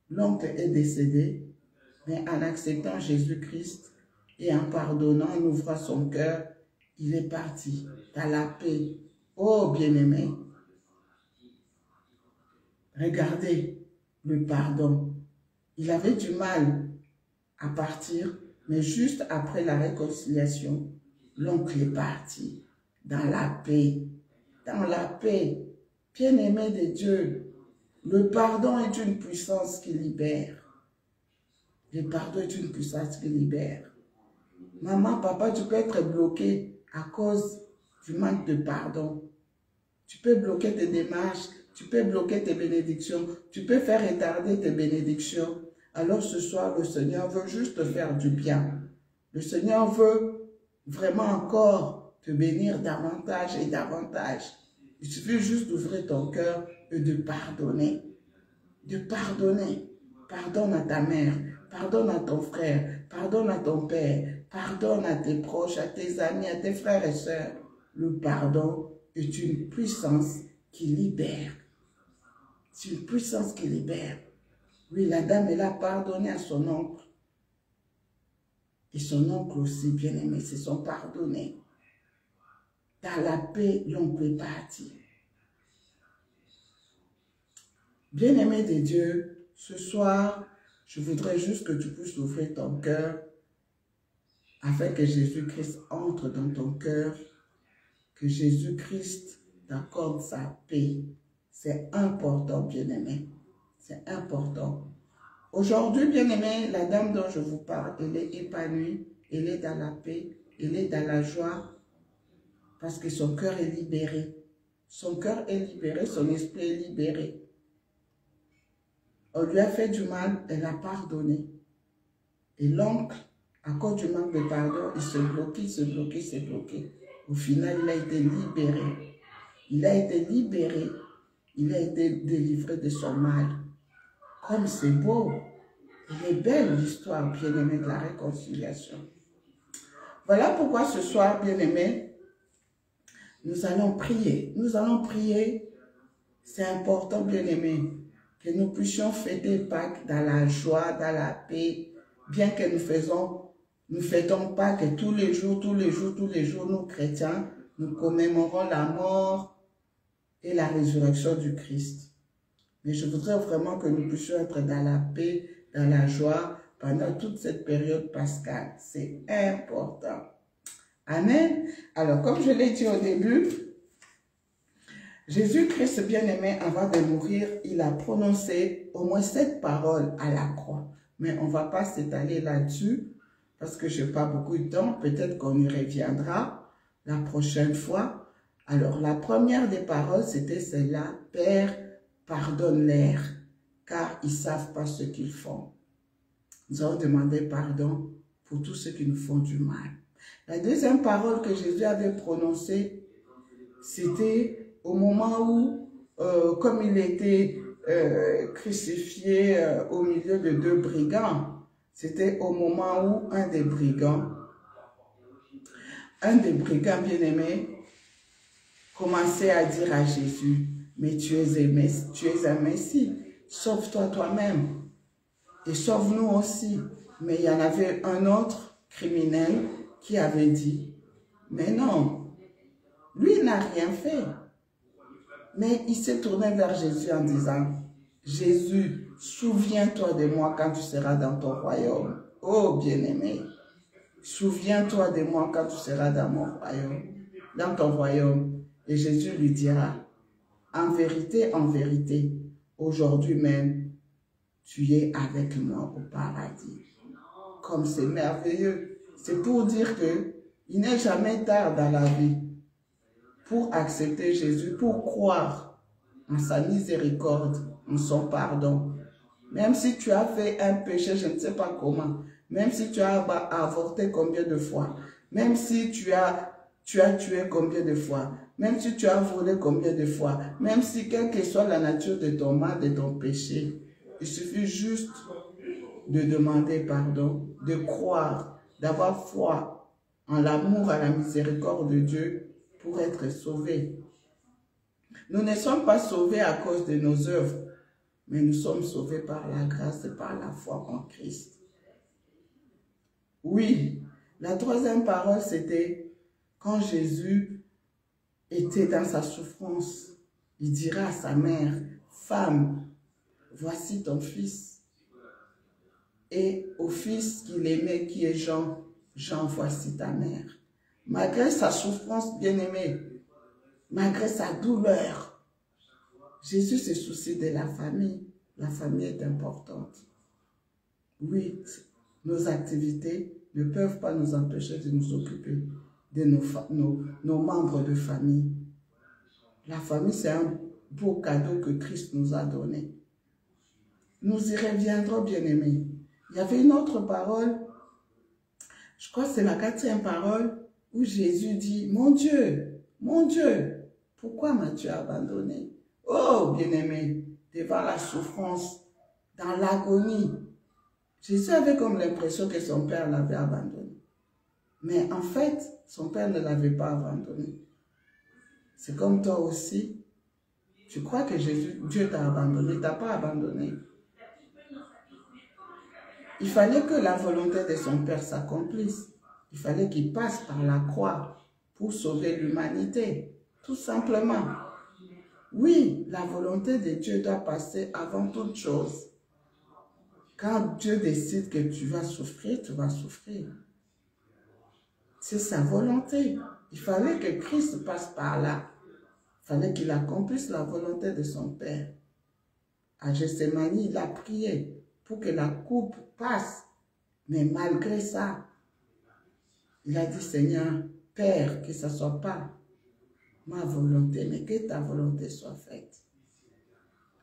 l'oncle est décédé, mais en acceptant Jésus-Christ et en pardonnant, en ouvrant son cœur, il est parti dans la paix. Oh, bien-aimé, regardez le pardon. Il avait du mal à partir, mais juste après la réconciliation, l'oncle est parti dans la paix. Dans la paix. Bien-aimé de Dieu, le pardon est une puissance qui libère. Le pardon est une puissance qui libère. Maman, papa, tu peux être bloqué à cause du manque de pardon. Tu peux bloquer tes démarches, tu peux bloquer tes bénédictions, tu peux faire retarder tes bénédictions. Alors ce soir, le Seigneur veut juste te faire du bien. Le Seigneur veut vraiment encore te bénir davantage et davantage. Il suffit juste d'ouvrir ton cœur et de pardonner. De pardonner. Pardonne à ta mère, pardonne à ton frère, pardonne à ton père, pardonne à tes proches, à tes amis, à tes frères et sœurs. Le pardon est une puissance qui libère. C'est une puissance qui libère. Oui, la dame, elle a pardonné à son oncle. Et son oncle aussi, bien aimé, se sont pardonnés. Dans la paix, l'oncle est parti. Bien-aimé de Dieu, ce soir, je voudrais juste que tu puisses ouvrir ton cœur afin que Jésus-Christ entre dans ton cœur, que Jésus-Christ t'accorde sa paix. C'est important, bien-aimé. C'est important. Aujourd'hui, bien-aimé, la dame dont je vous parle, elle est épanouie, elle est dans la paix, elle est dans la joie, parce que son cœur est libéré. Son cœur est libéré, son esprit est libéré. On lui a fait du mal, elle a pardonné. Et l'oncle, à cause du manque de pardon, il se bloquait, il se bloquait, il se bloquait. Au final, il a été libéré. Il a été libéré. Il a été délivré de son mal. Comme c'est beau. Elle est belle l'histoire, bien-aimée, de la réconciliation. Voilà pourquoi ce soir, bien-aimé, nous allons prier. Nous allons prier. C'est important, bien-aimé, que nous puissions fêter Pâques dans la joie, dans la paix, bien que nous fêtons Pâques tous les jours, nous chrétiens, nous commémorons la mort et la résurrection du Christ. Mais je voudrais vraiment que nous puissions être dans la paix, dans la joie, pendant toute cette période pascale. C'est important. Amen. Alors, comme je l'ai dit au début, Jésus-Christ bien-aimé, avant de mourir, il a prononcé au moins 7 paroles à la croix. Mais on ne va pas s'étaler là-dessus, parce que je n'ai pas beaucoup de temps. Peut-être qu'on y reviendra la prochaine fois. Alors, la première des paroles, c'était celle-là. Père, pardonne-leur, car ils ne savent pas ce qu'ils font. Nous allons demander pardon pour tous ceux qui nous font du mal. La deuxième parole que Jésus avait prononcée, c'était au moment où, comme il était crucifié au milieu de 2 brigands, c'était au moment où un des brigands bien-aimé, commençait à dire à Jésus, mais tu es un Messie, sauve-toi toi-même et sauve-nous aussi. Mais il y en avait un autre criminel qui avait dit, mais non, lui n'a rien fait. Mais il s'est tourné vers Jésus en disant, Jésus, souviens-toi de moi quand tu seras dans ton royaume. Oh bien-aimé, souviens-toi de moi quand tu seras dans mon royaume, dans ton royaume. Et Jésus lui dira, en vérité, aujourd'hui même, tu es avec moi au paradis. Comme c'est merveilleux. C'est pour dire que il n'est jamais tard dans la vie pour accepter Jésus, pour croire en sa miséricorde, en son pardon. Même si tu as fait un péché, je ne sais pas comment, même si tu as avorté combien de fois, même si tu as tué combien de fois, même si tu as volé combien de fois, même si quelle que soit la nature de ton mal, de ton péché, il suffit juste de demander pardon, de croire, d'avoir foi en l'amour, à la miséricorde de Dieu pour être sauvés. Nous ne sommes pas sauvés à cause de nos œuvres, mais nous sommes sauvés par la grâce et par la foi en Christ. Oui, la troisième parole, c'était quand Jésus était dans sa souffrance, il dira à sa mère, « Femme, voici ton fils. » Et au fils qu'il aimait, qui est Jean, « Jean, voici ta mère. » Malgré sa souffrance bien-aimée, malgré sa douleur, Jésus se soucie de la famille. La famille est importante. Oui, nos activités ne peuvent pas nous empêcher de nous occuper de nos membres de famille. La famille, c'est un beau cadeau que Christ nous a donné. Nous y reviendrons, bien-aimés. Il y avait une autre parole, je crois que c'est la 4e parole, où Jésus dit, mon Dieu, pourquoi m'as-tu abandonné? Oh, bien-aimé, devant la souffrance dans l'agonie. Jésus avait comme l'impression que son père l'avait abandonné. Mais en fait, son père ne l'avait pas abandonné. C'est comme toi aussi. Tu crois que Dieu t'a abandonné, il ne t'a pas abandonné. Il fallait que la volonté de son père s'accomplisse. Il fallait qu'il passe par la croix pour sauver l'humanité. Tout simplement. Oui, la volonté de Dieu doit passer avant toute chose. Quand Dieu décide que tu vas souffrir, tu vas souffrir. C'est sa volonté. Il fallait que Christ passe par là. Il fallait qu'il accomplisse la volonté de son Père. À Gethsémani, il a prié pour que la coupe passe. Mais malgré ça, il a dit, Seigneur, Père, que ce ne soit pas ma volonté, mais que ta volonté soit faite.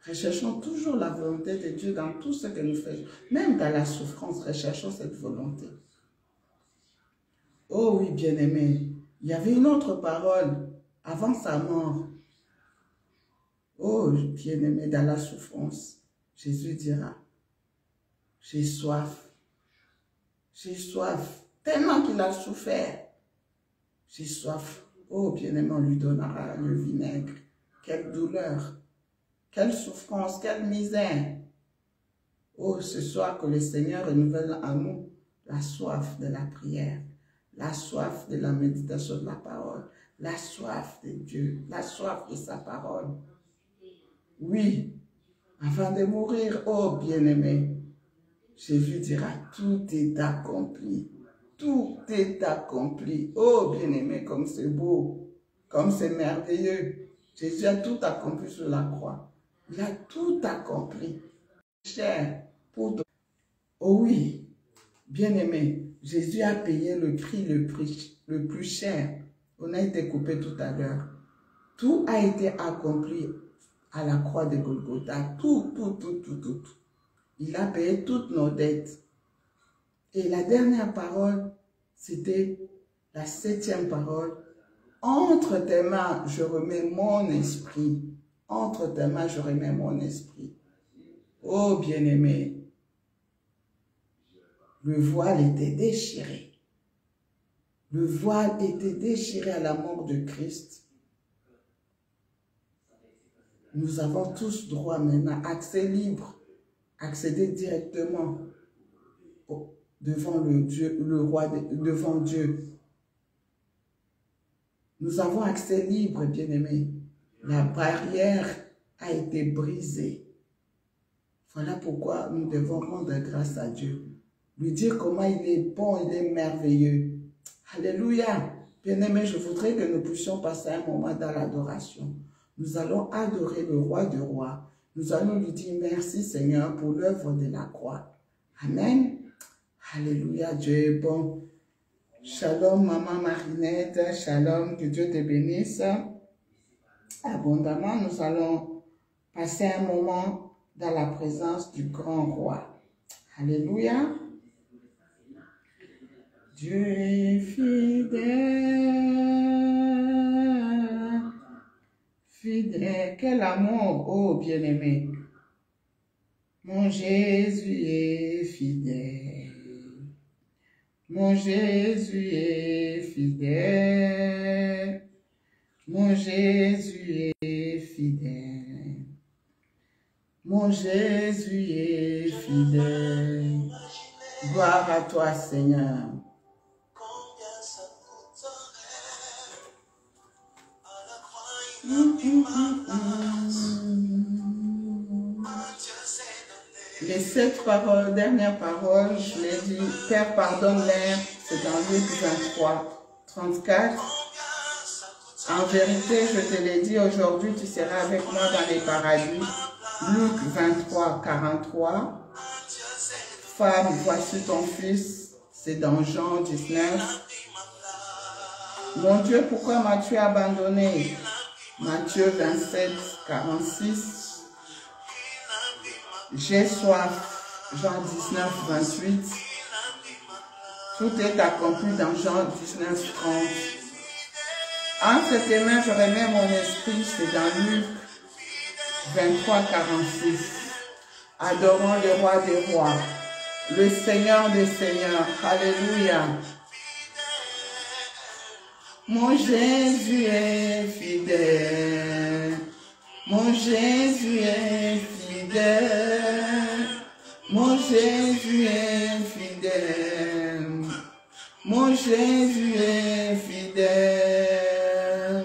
Recherchons toujours la volonté de Dieu dans tout ce que nous faisons. Même dans la souffrance, recherchons cette volonté. Oh oui, bien-aimé, il y avait une autre parole avant sa mort. Oh, bien-aimé, dans la souffrance, Jésus dira, j'ai soif. J'ai soif. Tellement qu'il a souffert. J'ai soif. Oh, bien-aimé, on lui donnera le vinaigre. Quelle douleur. Quelle souffrance, quelle misère. Oh, ce soir que le Seigneur renouvelle à nous la soif de la prière, la soif de la méditation de la parole, la soif de Dieu, la soif de sa parole. Oui, avant de mourir, oh bien-aimé, Jésus dira, tout est accompli. Tout est accompli. Oh bien-aimé, comme c'est beau, comme c'est merveilleux. Jésus a tout accompli sur la croix. Il a tout accompli. Cher pour toi. Oh oui, bien-aimé, Jésus a payé le prix le plus cher. On a été coupé tout à l'heure. Tout a été accompli à la croix de Golgotha. Tout. Il a payé toutes nos dettes. Et la dernière parole, c'était la 7e parole. Entre tes mains, je remets mon esprit. Entre tes mains, je remets mon esprit. Oh bien-aimé, le voile était déchiré. Le voile était déchiré à la mort de Christ. Nous avons tous droit maintenant, accès libre, accéder directement devant le roi, devant Dieu. Nous avons accès libre, bien-aimés. La barrière a été brisée. Voilà pourquoi nous devons rendre grâce à Dieu. Lui dire comment il est bon, il est merveilleux. Alléluia. Bien-aimés, je voudrais que nous puissions passer un moment dans l'adoration. Nous allons adorer le roi des rois. Nous allons lui dire merci Seigneur pour l'œuvre de la croix. Amen. Alléluia, Dieu est bon. Shalom, maman Marinette. Shalom, que Dieu te bénisse. Abondamment, nous allons passer un moment dans la présence du grand roi. Alléluia. Dieu est fidèle, fidèle. Quel amour, oh bien-aimé. Mon Jésus est fidèle. Mon Jésus est fidèle. Mon Jésus est fidèle. Mon Jésus est fidèle. Gloire à toi, Seigneur. Les 7 paroles, dernières paroles, je l'ai dit, Père pardonne-leur, c'est dans Luc 23, 34. En vérité, je te l'ai dit, aujourd'hui tu seras avec moi dans les paradis. Luc 23, 43. Femme, voici ton fils, c'est dans Jean 19. Mon Dieu, pourquoi m'as-tu abandonné? Matthieu 27, 46. J'ai soif, Jean 19, 28. Tout est accompli dans Jean 19, 30. Entre tes mains, je remets mon esprit, c'est dans Luc 23, 46. Adorons le roi des rois, le Seigneur des seigneurs. Alléluia. Mon Jésus est fidèle. Mon Jésus est fidèle. Mon Jésus est fidèle. Mon Jésus est fidèle.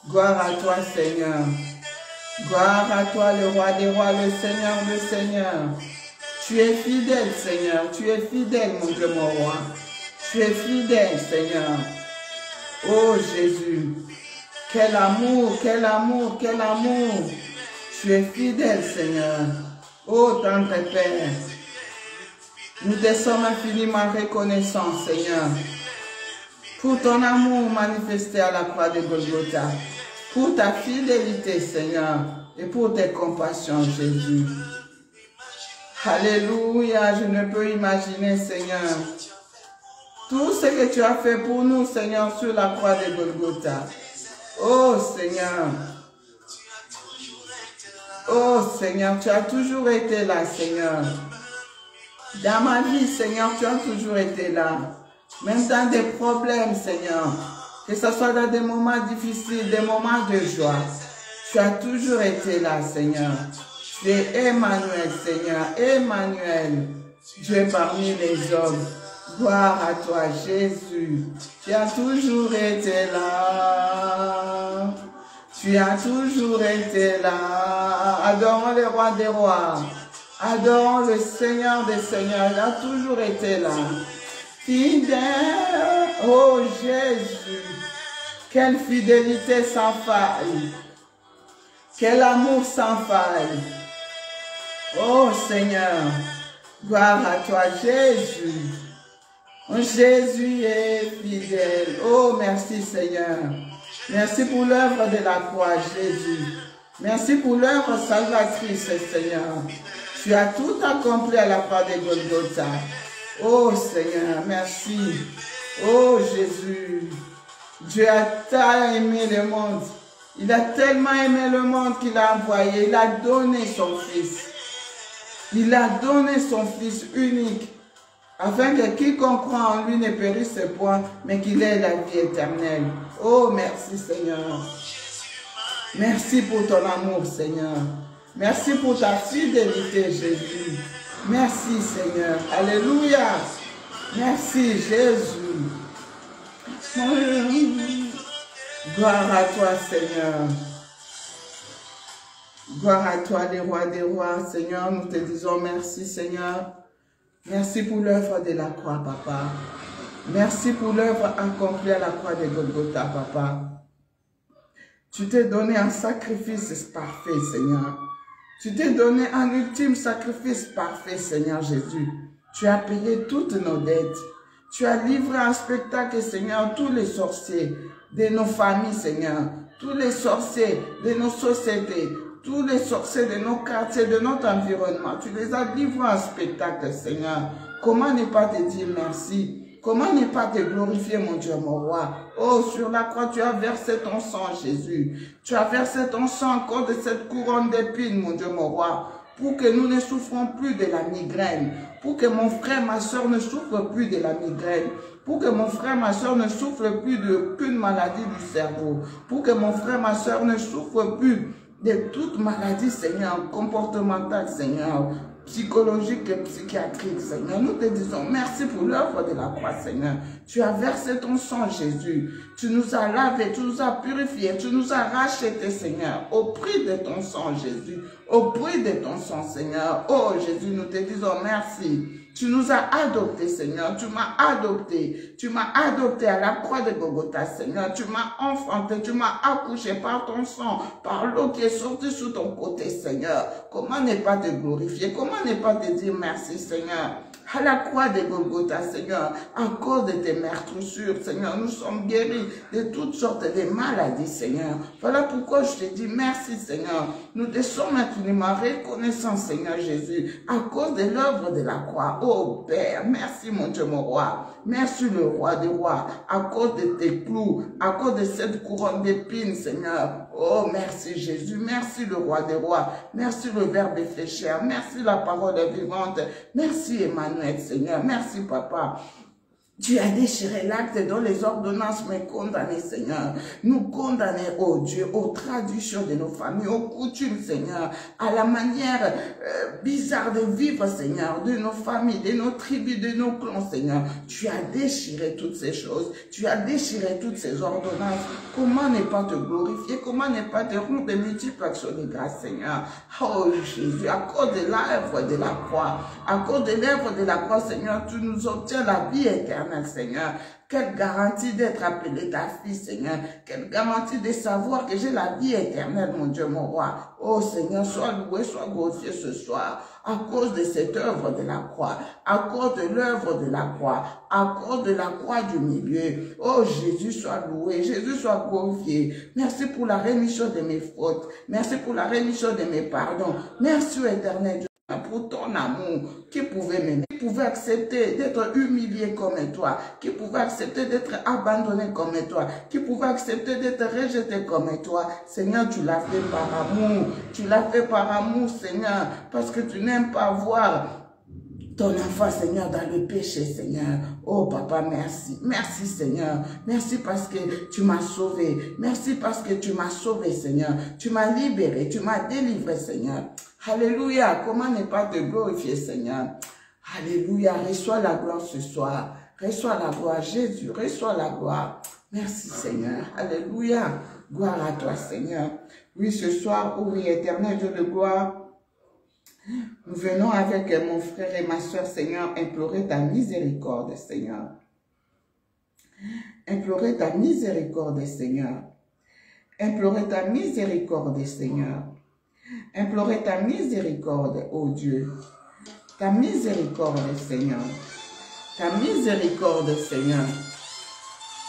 Gloire à toi, Seigneur. Gloire à toi, le roi des rois, le Seigneur des seigneurs. Tu es fidèle, Seigneur. Tu es fidèle, mon Dieu, mon roi. Tu es fidèle, Seigneur. Oh Jésus, quel amour, quel amour, quel amour. Tu es fidèle, Seigneur. Oh tendre Père, nous te sommes infiniment reconnaissants, Seigneur, pour ton amour manifesté à la croix de Golgotha, pour ta fidélité, Seigneur, et pour tes compassions, Jésus. Alléluia, je ne peux imaginer, Seigneur, tout ce que tu as fait pour nous, Seigneur, sur la croix de Golgotha. Oh Seigneur, oh Seigneur, tu as toujours été là, Seigneur. Dans ma vie, Seigneur, tu as toujours été là. Même dans des problèmes, Seigneur, que ce soit dans des moments difficiles, des moments de joie, tu as toujours été là, Seigneur. Tu es Emmanuel, Seigneur, Emmanuel, Dieu parmi les hommes. Gloire à toi, Jésus. Tu as toujours été là. Tu as toujours été là. Adorons le roi des rois. Adorons le Seigneur des seigneurs. Il a toujours été là. Fidèle. Oh Jésus. Quelle fidélité sans faille. Quel amour sans faille. Oh Seigneur. Gloire à toi, Jésus. Jésus est fidèle. Oh, merci Seigneur. Merci pour l'œuvre de la croix, Jésus. Merci pour l'œuvre salvatrice, Seigneur. Tu as tout accompli à la croix de Golgotha. Oh Seigneur, merci. Oh Jésus. Dieu a tant aimé le monde. Il a tellement aimé le monde qu'il a envoyé. Il a donné son Fils. Il a donné son Fils unique, afin que quiconque croit en lui ne périsse point, mais qu'il ait la vie éternelle. Oh, merci Seigneur. Merci pour ton amour, Seigneur. Merci pour ta fidélité, Jésus. Merci, Seigneur. Alléluia. Merci, Jésus. Gloire à toi, Seigneur. Gloire à toi, les rois des rois. Seigneur, nous te disons merci, Seigneur. Merci pour l'œuvre de la croix, Papa. Merci pour l'œuvre accomplie à la croix de Golgotha, Papa. Tu t'es donné un sacrifice parfait, Seigneur. Tu t'es donné un ultime sacrifice parfait, Seigneur Jésus. Tu as payé toutes nos dettes. Tu as livré un spectacle, Seigneur, tous les sorciers de nos familles, Seigneur. Tous les sorciers de nos sociétés. Tous les sorciers de nos quartiers, de notre environnement. Tu les as livrés en spectacle, Seigneur. Comment ne pas te dire merci? Comment ne pas te glorifier, mon Dieu, mon roi? Oh, sur la croix, tu as versé ton sang, Jésus. Tu as versé ton sang encore de cette couronne d'épines, mon Dieu, mon roi, pour que nous ne souffrons plus de la migraine, pour que mon frère, ma soeur ne souffre plus de la migraine, pour que mon frère, ma soeur ne souffre plus d'aucune maladie du cerveau, pour que mon frère, ma soeur ne souffre plus de toute maladie, Seigneur, comportementale, Seigneur, psychologique et psychiatrique, Seigneur. Nous te disons merci pour l'œuvre de la croix, Seigneur. Tu as versé ton sang, Jésus. Tu nous as lavés, tu nous as purifiés, tu nous as rachetés, Seigneur, au prix de ton sang, Jésus. Au prix de ton sang, Seigneur. Oh, Jésus, nous te disons merci. Tu nous as adoptés, Seigneur. Tu m'as adopté. Tu m'as adopté à la croix de Golgotha, Seigneur. Tu m'as enfanté. Tu m'as accouché par ton sang, par l'eau qui est sortie sous ton côté, Seigneur. Comment ne pas te glorifier? Comment ne pas te dire merci, Seigneur? À la croix de Golgotha, Seigneur, à cause de tes meurtrissures, Seigneur, nous sommes guéris de toutes sortes de maladies, Seigneur. Voilà pourquoi je te dis merci, Seigneur. Nous te sommes infiniment reconnaissants, Seigneur Jésus, à cause de l'œuvre de la croix. Oh Père, merci mon Dieu, mon roi. Merci le roi des rois, à cause de tes clous, à cause de cette couronne d'épines, Seigneur. Oh, merci Jésus, merci le roi des rois, merci le Verbe fait chair, merci la parole vivante, merci Emmanuel, Seigneur, merci Papa. Tu as déchiré l'acte dont les ordonnances me condamnaient, Seigneur. Nous condamner, oh Dieu, aux traditions de nos familles, aux coutumes, Seigneur, à la manière bizarre de vivre, Seigneur, de nos familles, de nos tribus, de nos clans, Seigneur. Tu as déchiré toutes ces choses. Tu as déchiré toutes ces ordonnances. Comment ne pas te glorifier? Comment ne pas te rendre de multiples actions de grâce, Seigneur? Oh Jésus, à cause de l'œuvre de la croix, à cause de l'œuvre de la croix, Seigneur, tu nous obtiens la vie éternelle. Seigneur, quelle garantie d'être appelé ta fille, Seigneur, quelle garantie de savoir que j'ai la vie éternelle, mon Dieu, mon roi. Oh Seigneur, sois loué, sois glorifié ce soir, à cause de cette œuvre de la croix, à cause de l'œuvre de la croix, à cause de la croix du milieu. Oh Jésus, sois loué, Jésus, sois glorifié. Merci pour la rémission de mes fautes, merci pour la rémission de mes pardons, merci éternel Dieu, pour ton amour, qui pouvait m'aimer, qui pouvait accepter d'être humilié comme toi, qui pouvait accepter d'être abandonné comme toi, qui pouvait accepter d'être rejeté comme toi. Seigneur, tu l'as fait par amour, tu l'as fait par amour, Seigneur, parce que tu n'aimes pas voir ton enfant, Seigneur, dans le péché, Seigneur. Oh, Papa, merci. Merci, Seigneur. Merci parce que tu m'as sauvé. Merci parce que tu m'as sauvé, Seigneur. Tu m'as libéré, tu m'as délivré, Seigneur. Alléluia. Comment ne pas te glorifier, Seigneur? Alléluia. Reçois la gloire ce soir. Reçois la gloire, Jésus. Reçois la gloire. Merci, Seigneur. Alléluia. Gloire à toi, Seigneur. Oui, ce soir, oh oui, éternel Dieu de gloire, nous venons avec mon frère et ma soeur, Seigneur, implorer ta miséricorde, Seigneur. Implorer ta miséricorde, Seigneur. Implorer ta miséricorde, Seigneur. Implorer ta miséricorde, ô Dieu. Ta miséricorde, Seigneur. Ta miséricorde, Seigneur.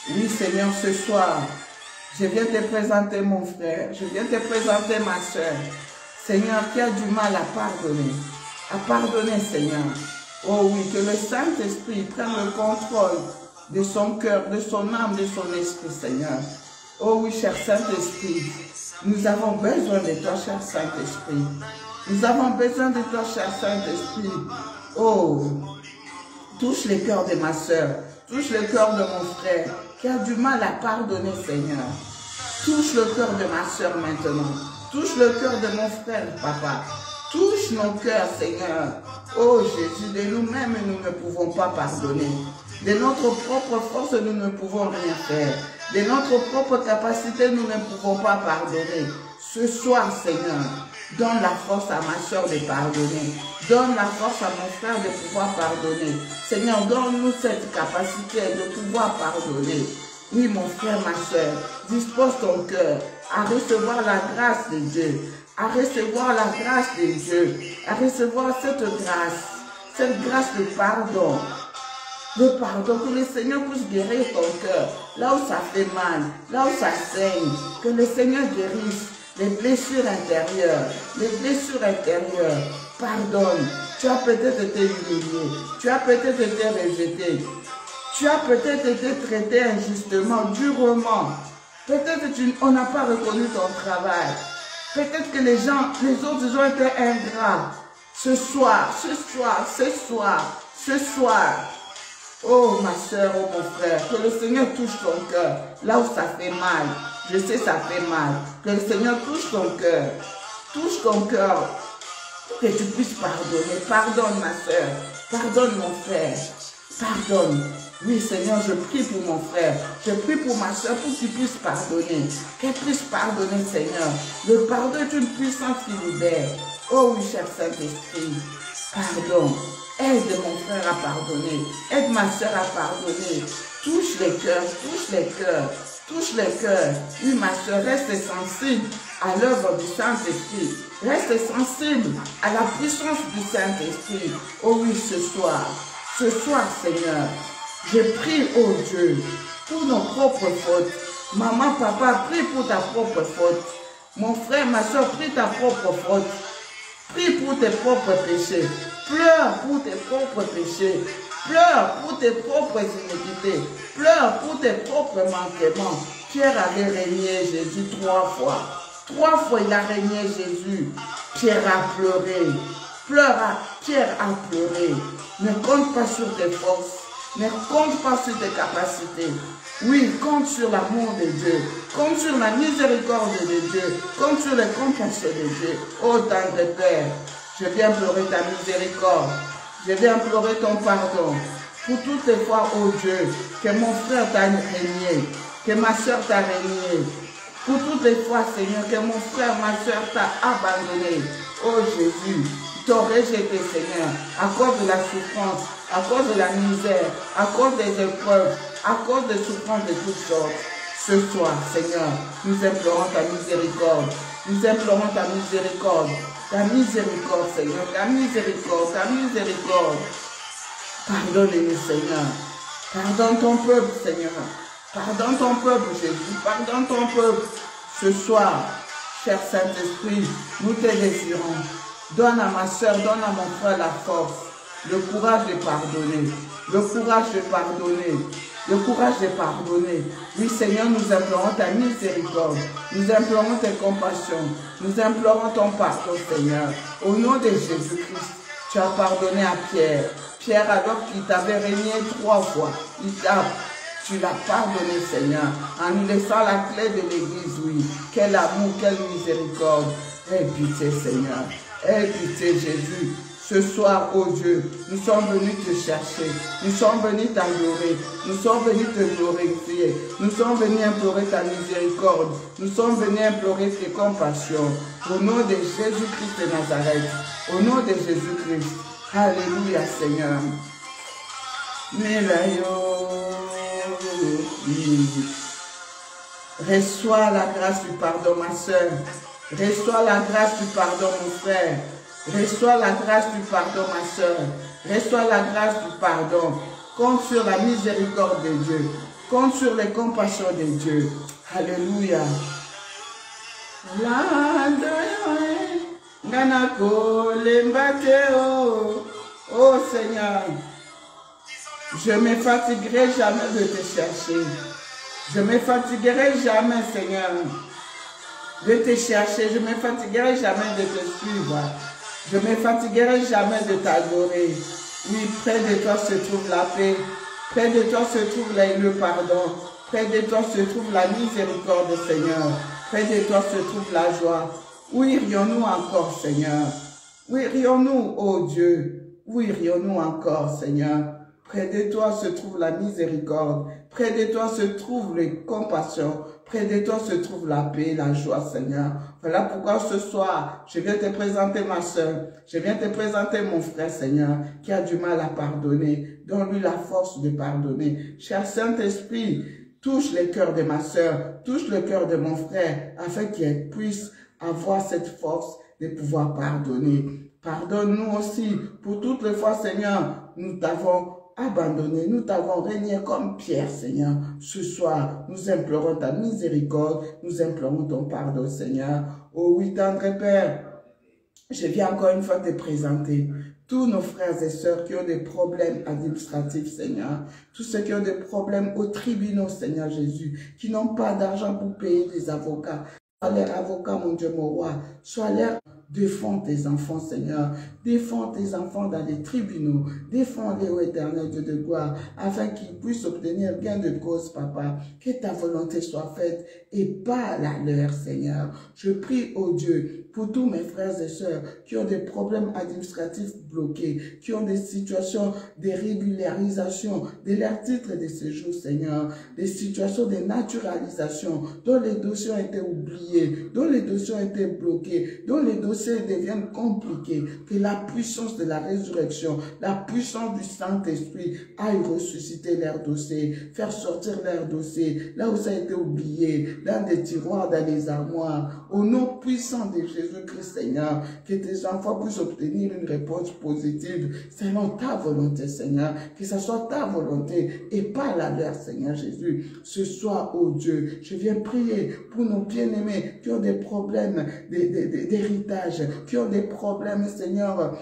Oui, Seigneur, ce soir, je viens te présenter mon frère. Je viens te présenter ma soeur. Seigneur, qui a du mal à pardonner, Seigneur. Oh oui, que le Saint-Esprit prenne le contrôle de son cœur, de son âme, de son esprit, Seigneur. Oh oui, cher Saint-Esprit, nous avons besoin de toi, cher Saint-Esprit. Nous avons besoin de toi, cher Saint-Esprit. Oh, touche le cœur de ma soeur, touche le cœur de mon frère, qui a du mal à pardonner, Seigneur. Touche le cœur de ma soeur maintenant. Touche le cœur de mon frère, Papa. Touche nos cœurs, Seigneur. Oh Jésus, de nous-mêmes, nous ne pouvons pas pardonner. De notre propre force, nous ne pouvons rien faire. De notre propre capacité, nous ne pouvons pas pardonner. Ce soir, Seigneur, donne la force à ma soeur de pardonner. Donne la force à mon frère de pouvoir pardonner. Seigneur, donne-nous cette capacité de pouvoir pardonner. Oui, mon frère, ma soeur, dispose ton cœur à recevoir la grâce de Dieu, à recevoir la grâce de Dieu, à recevoir cette grâce de pardon. Le pardon, que le Seigneur puisse guérir ton cœur, là où ça fait mal, là où ça saigne, que le Seigneur guérisse les blessures intérieures, Pardonne, tu as peut-être été humilié, tu as peut-être été rejeté, tu as peut-être été traité injustement, durement. Peut-être on n'a pas reconnu ton travail. Peut-être que les autres ont été ingrats. Ce soir, oh ma soeur, oh mon frère, que le Seigneur touche ton cœur, là où ça fait mal. Je sais ça fait mal. Que le Seigneur touche ton cœur, que tu puisses pardonner. Pardonne ma soeur, pardonne mon frère, pardonne. Oui, Seigneur, je prie pour mon frère, je prie pour ma soeur pour qu'il puisse pardonner, qu'elle puisse pardonner, Seigneur. Le pardon est une puissance qui libère. Oh oui, cher Saint-Esprit, pardon. Aide mon frère à pardonner, aide ma soeur à pardonner. Touche les cœurs, touche les cœurs, touche les cœurs. Oui, ma soeur, reste sensible à l'œuvre du Saint-Esprit. Reste sensible à la puissance du Saint-Esprit. Oh oui, ce soir, Ce soir, Seigneur, je prie, oh Dieu, pour nos propres fautes. Maman, papa, prie pour ta propre faute. Mon frère, ma soeur, prie ta propre faute. Prie pour tes propres péchés. Pleure pour tes propres péchés. Pleure pour tes propres iniquités. Pleure pour tes propres manquements. Pierre avait régné Jésus 3 fois. 3 fois il a régné Jésus. Pierre a pleuré. Pierre a pleuré. Ne compte pas sur tes forces. Ne compte pas sur tes capacités. Oui, compte sur l'amour de Dieu. Compte sur la miséricorde de Dieu. Compte sur les compassions de Dieu. Oh tendre Père, je viens pleurer ta miséricorde. Je viens pleurer ton pardon. Pour toutes les fois, oh Dieu, que mon frère t'a régné. Que ma soeur t'a régné. Pour toutes les fois, Seigneur, que mon frère, ma soeur t'a abandonné. Oh Jésus, t'ont rejeté, Seigneur, à cause de la souffrance, à cause de la misère, à cause des épreuves, à cause des souffrances de toutes sortes. Ce soir, Seigneur, nous implorons ta miséricorde. Nous implorons ta miséricorde. Ta miséricorde, Seigneur, ta miséricorde, ta miséricorde. Pardonne-nous, Seigneur. Pardonne ton peuple, Seigneur. Pardonne ton peuple, Jésus. Pardonne ton peuple. Ce soir, cher Saint-Esprit, nous te désirons. Donne à ma soeur, donne à mon frère la force, le courage de pardonner, le courage de pardonner, le courage de pardonner. Oui, Seigneur, nous implorons ta miséricorde, nous implorons tes compassions, nous implorons ton pardon, Seigneur. Au nom de Jésus-Christ, tu as pardonné à Pierre. Pierre, alors qu'il t'avait régné 3 fois, tu l'as pardonné, Seigneur, en lui laissant la clé de l'église, oui. Quel amour, quelle miséricorde. Aie pitié, Seigneur. Aie pitié, Jésus. Ce soir, oh Dieu, nous sommes venus te chercher. Nous sommes venus t'adorer. Nous sommes venus te glorifier. Nous sommes venus implorer ta miséricorde. Nous sommes venus implorer tes compassions. Au nom de Jésus-Christ de Nazareth. Au nom de Jésus-Christ. Alléluia, Seigneur. Reçois la grâce du pardon, ma soeur. Reçois la grâce du pardon, mon frère. Reçois la grâce du pardon, ma soeur. Reçois la grâce du pardon. Compte sur la miséricorde de Dieu. Compte sur les compassions de Dieu. Alléluia. Oh Seigneur, je ne me fatiguerai jamais de te chercher. Je ne me fatiguerai jamais, Seigneur, de te chercher. Je ne me fatiguerai jamais de te suivre. Je ne me fatiguerai jamais de t'adorer. Oui, près de toi se trouve la paix. Près de toi se trouve le pardon. Près de toi se trouve la miséricorde, Seigneur. Près de toi se trouve la joie. Où irions-nous encore, Seigneur? Où irions-nous, ô Dieu? Où irions-nous encore, Seigneur? Près de toi se trouve la miséricorde. Près de toi se trouve les compassions. Près de toi se trouve la paix, la joie, Seigneur. Voilà pourquoi ce soir, je viens te présenter ma soeur. Je viens te présenter mon frère, Seigneur, qui a du mal à pardonner. Donne-lui la force de pardonner. Cher Saint-Esprit, touche le cœur de ma soeur, touche le cœur de mon frère, afin qu'il puisse avoir cette force de pouvoir pardonner. Pardonne-nous aussi pour toutes les fois, Seigneur, nous t'avons abandonné, nous t'avons régné comme Pierre, Seigneur. Ce soir, nous implorons ta miséricorde, nous implorons ton pardon, Seigneur. Oh oui, tendre Père, je viens encore une fois te présenter tous nos frères et sœurs qui ont des problèmes administratifs, Seigneur. Tous ceux qui ont des problèmes aux tribunaux, Seigneur Jésus, qui n'ont pas d'argent pour payer des avocats. Sois leur avocat, mon Dieu, mon roi. Sois leur... Défends tes enfants, Seigneur. Défends tes enfants dans les tribunaux. Défends-les, ô éternel Dieu de gloire, afin qu'ils puissent obtenir gain de cause, Papa. Que ta volonté soit faite et pas la leur, Seigneur. Je prie, ô Dieu, pour tous mes frères et sœurs qui ont des problèmes administratifs bloqués, qui ont des situations de régularisation de leurs titres de séjour, Seigneur, des situations de naturalisation, dont les dossiers ont été oubliés, dont les dossiers ont été bloqués, dont les dossiers dossiers deviennent compliqués, que la puissance de la résurrection, la puissance du Saint-Esprit aille ressusciter leur dossier, faire sortir leur dossier, là où ça a été oublié, dans des tiroirs, dans les armoires. Au nom puissant de Jésus-Christ, Seigneur, que tes enfants puissent obtenir une réponse positive selon ta volonté, Seigneur. Que ce soit ta volonté et pas la leur, Seigneur Jésus. Ce soir, oh Dieu, je viens prier pour nos bien-aimés qui ont des problèmes d'héritage, qui ont des problèmes, Seigneur,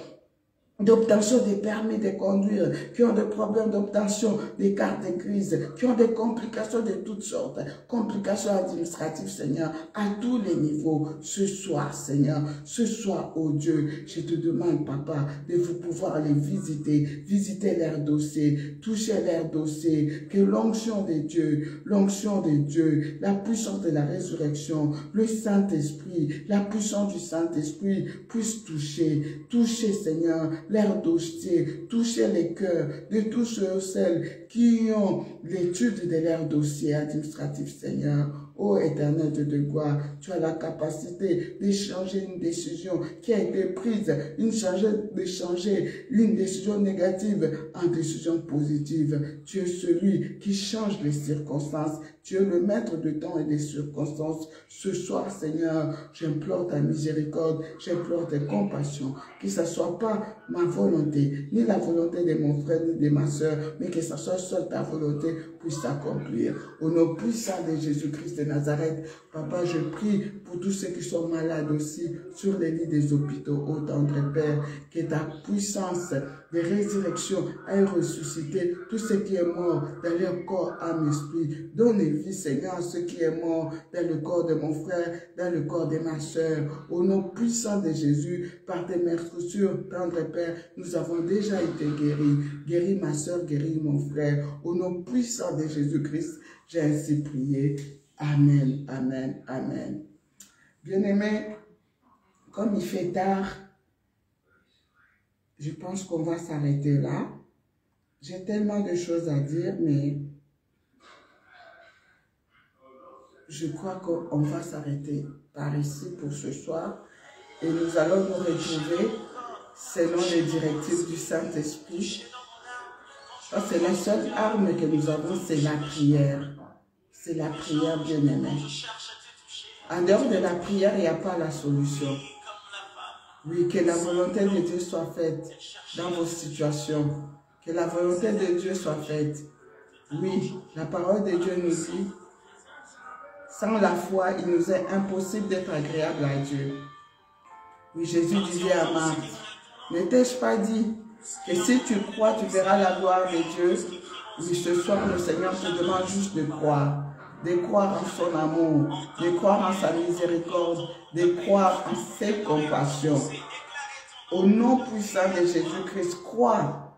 d'obtention des permis de conduire, qui ont des problèmes d'obtention des cartes grises, qui ont des complications de toutes sortes, complications administratives, Seigneur, à tous les niveaux. Ce soir, Seigneur, ce soir, oh Dieu, je te demande, Papa, de vous pouvoir les visiter leurs dossiers, toucher leurs dossiers, que l'onction de Dieu, la puissance de la résurrection, le Saint-Esprit, la puissance du Saint-Esprit puisse toucher, Seigneur, leurs dossiers, toucher les cœurs de tous ceux et celles qui ont l'étude de leurs dossiers administratifs, Seigneur. Ô Éternel Dieu de gloire, tu as la capacité d'échanger une décision qui a été prise, d'échanger une décision négative en décision positive. Tu es celui qui change les circonstances. Tu es le maître de temps et des circonstances. Ce soir, Seigneur, j'implore ta miséricorde, j'implore tes compassions, que ce ne soit pas ma volonté, ni la volonté de mon frère, ni de ma soeur, mais que ce soit seule ta volonté puisse s'accomplir. Au nom puissant de Jésus-Christ de Nazareth, Papa, je prie pour tous ceux qui sont malades aussi sur les lits des hôpitaux, ô tendre Père, que ta puissance de résurrection aille ressusciter tout ce qui est mort dans leur corps, âme, esprit. Donne vie, Seigneur, à ce qui est mort dans le corps de mon frère, dans le corps de ma soeur. Au nom puissant de Jésus, par tes meurtrissures, tendre Père, nous avons déjà été guéris. Guéris ma soeur, guéris mon frère. Au nom puissant de Jésus-Christ, j'ai ainsi prié. Amen, amen, amen. Bien-aimés, comme il fait tard, je pense qu'on va s'arrêter là. J'ai tellement de choses à dire, mais je crois qu'on va s'arrêter par ici pour ce soir. Et nous allons nous retrouver selon les directives du Saint-Esprit. C'est la seule arme que nous avons, c'est la prière. C'est la prière, bien-aimée. En dehors de la prière, il n'y a pas la solution. Oui, que la volonté de Dieu soit faite dans vos situations. Que la volonté de Dieu soit faite. Oui, la parole de Dieu nous dit, sans la foi, il nous est impossible d'être agréable à Dieu. Oui, Jésus disait à Marthe, ne t'ai-je pas dit que si tu crois, tu verras la gloire de Dieu? Oui, ce soir, le Seigneur te demande juste de croire en son amour, de croire en sa miséricorde, de croire en ses compassions. Au nom puissant de Jésus-Christ, crois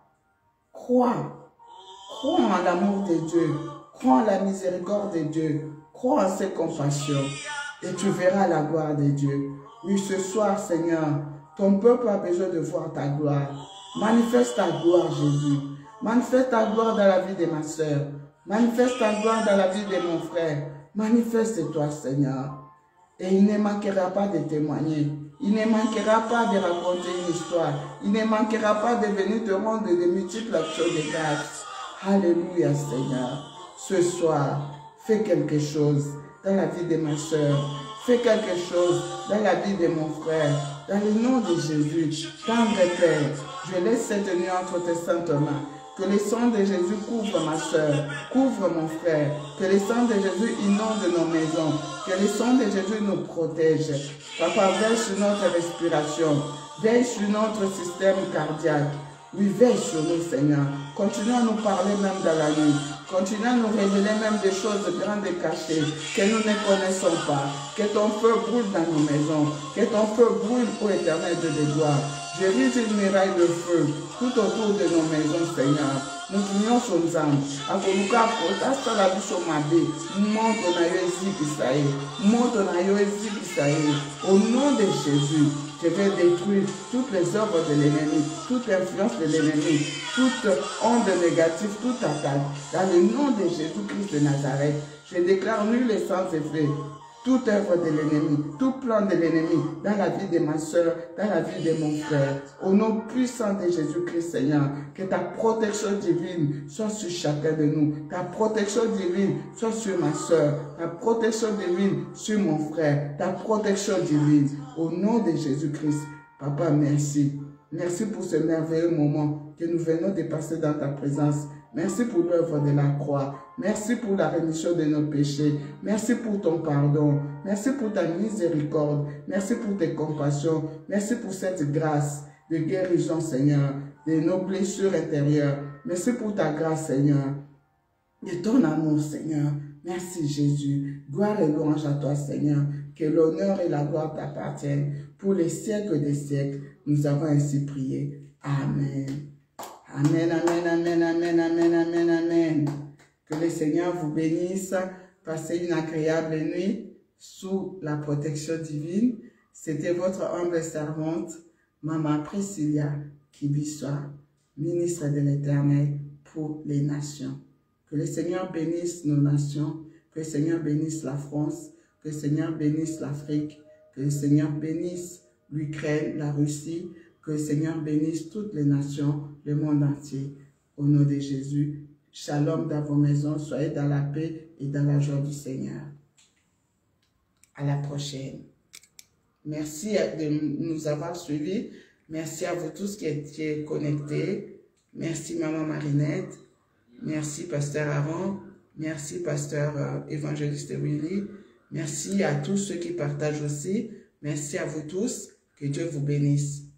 en l'amour de Dieu, crois en la miséricorde de Dieu, crois en ses compassions, et tu verras la gloire de Dieu. Oui, ce soir, Seigneur, ton peuple a besoin de voir ta gloire. Manifeste ta gloire, Jésus. Manifeste ta gloire dans la vie de ma soeur. Manifeste ta gloire dans la vie de mon frère. Manifeste-toi, Seigneur. Et il ne manquera pas de témoigner. Il ne manquera pas de raconter une histoire. Il ne manquera pas de venir te rendre de multiples actions de grâce. Alléluia, Seigneur. Ce soir, fais quelque chose dans la vie de ma soeur. Fais quelque chose dans la vie de mon frère. Dans le nom de Jésus, tendre Père, je laisse cette nuit entre tes saintes mains. Que le sang de Jésus couvre ma soeur, couvre mon frère. Que le sang de Jésus inonde nos maisons. Que le sang de Jésus nous protège. Papa, veille sur notre respiration. Veille sur notre système cardiaque. Oui, veille sur nous, Seigneur. Continue à nous parler même dans la nuit. Continue à nous révéler même des choses grandes et cachées que nous ne connaissons pas. Que ton feu brûle dans nos maisons. Que ton feu brûle, ô Éternel Dieu de gloire. Je rise une muraille de feu tout autour de nos maisons, Seigneur. Nous prions sur nous. Akoluka kota la biso mabe. Monte na yo ezikisa ye. Monte na yo ezikisa ye. Au nom de Jésus, je vais détruire toutes les œuvres de l'ennemi, toute influence de l'ennemi, toute onde négative, toute attaque. Dans le nom de Jésus-Christ de Nazareth, je déclare nul et sans effet toute œuvre de l'ennemi, tout plan de l'ennemi dans la vie de ma soeur, dans la vie de mon frère. Au nom puissant de Jésus-Christ, Seigneur, que ta protection divine soit sur chacun de nous. Ta protection divine soit sur ma soeur. Ta protection divine sur mon frère. Ta protection divine. Au nom de Jésus-Christ. Papa, merci. Merci pour ce merveilleux moment que nous venons de passer dans ta présence. Merci pour l'œuvre de la croix. Merci pour la rémission de nos péchés. Merci pour ton pardon. Merci pour ta miséricorde. Merci pour tes compassions. Merci pour cette grâce de guérison, Seigneur, de nos blessures intérieures. Merci pour ta grâce, Seigneur, de ton amour, Seigneur. Merci, Jésus. Gloire et louange à toi, Seigneur. Que l'honneur et la gloire t'appartiennent. Pour les siècles des siècles, nous avons ainsi prié. Amen. Amen, amen, amen, amen, amen, amen, amen. Que le Seigneur vous bénisse. Passez une agréable nuit sous la protection divine. C'était votre humble servante, Maman Priscilla Kibiswa, ministre de l'Éternel pour les nations. Que le Seigneur bénisse nos nations, que le Seigneur bénisse la France, que le Seigneur bénisse l'Afrique, que le Seigneur bénisse l'Ukraine, la Russie, que le Seigneur bénisse toutes les nations, le monde entier. Au nom de Jésus, shalom dans vos maisons, soyez dans la paix et dans la joie du Seigneur. À la prochaine. Merci de nous avoir suivis. Merci à vous tous qui étiez connectés. Merci Maman Marinette. Merci Pasteur Aaron. Merci Pasteur Évangéliste Willy. Merci à tous ceux qui partagent aussi. Merci à vous tous. Que Dieu vous bénisse.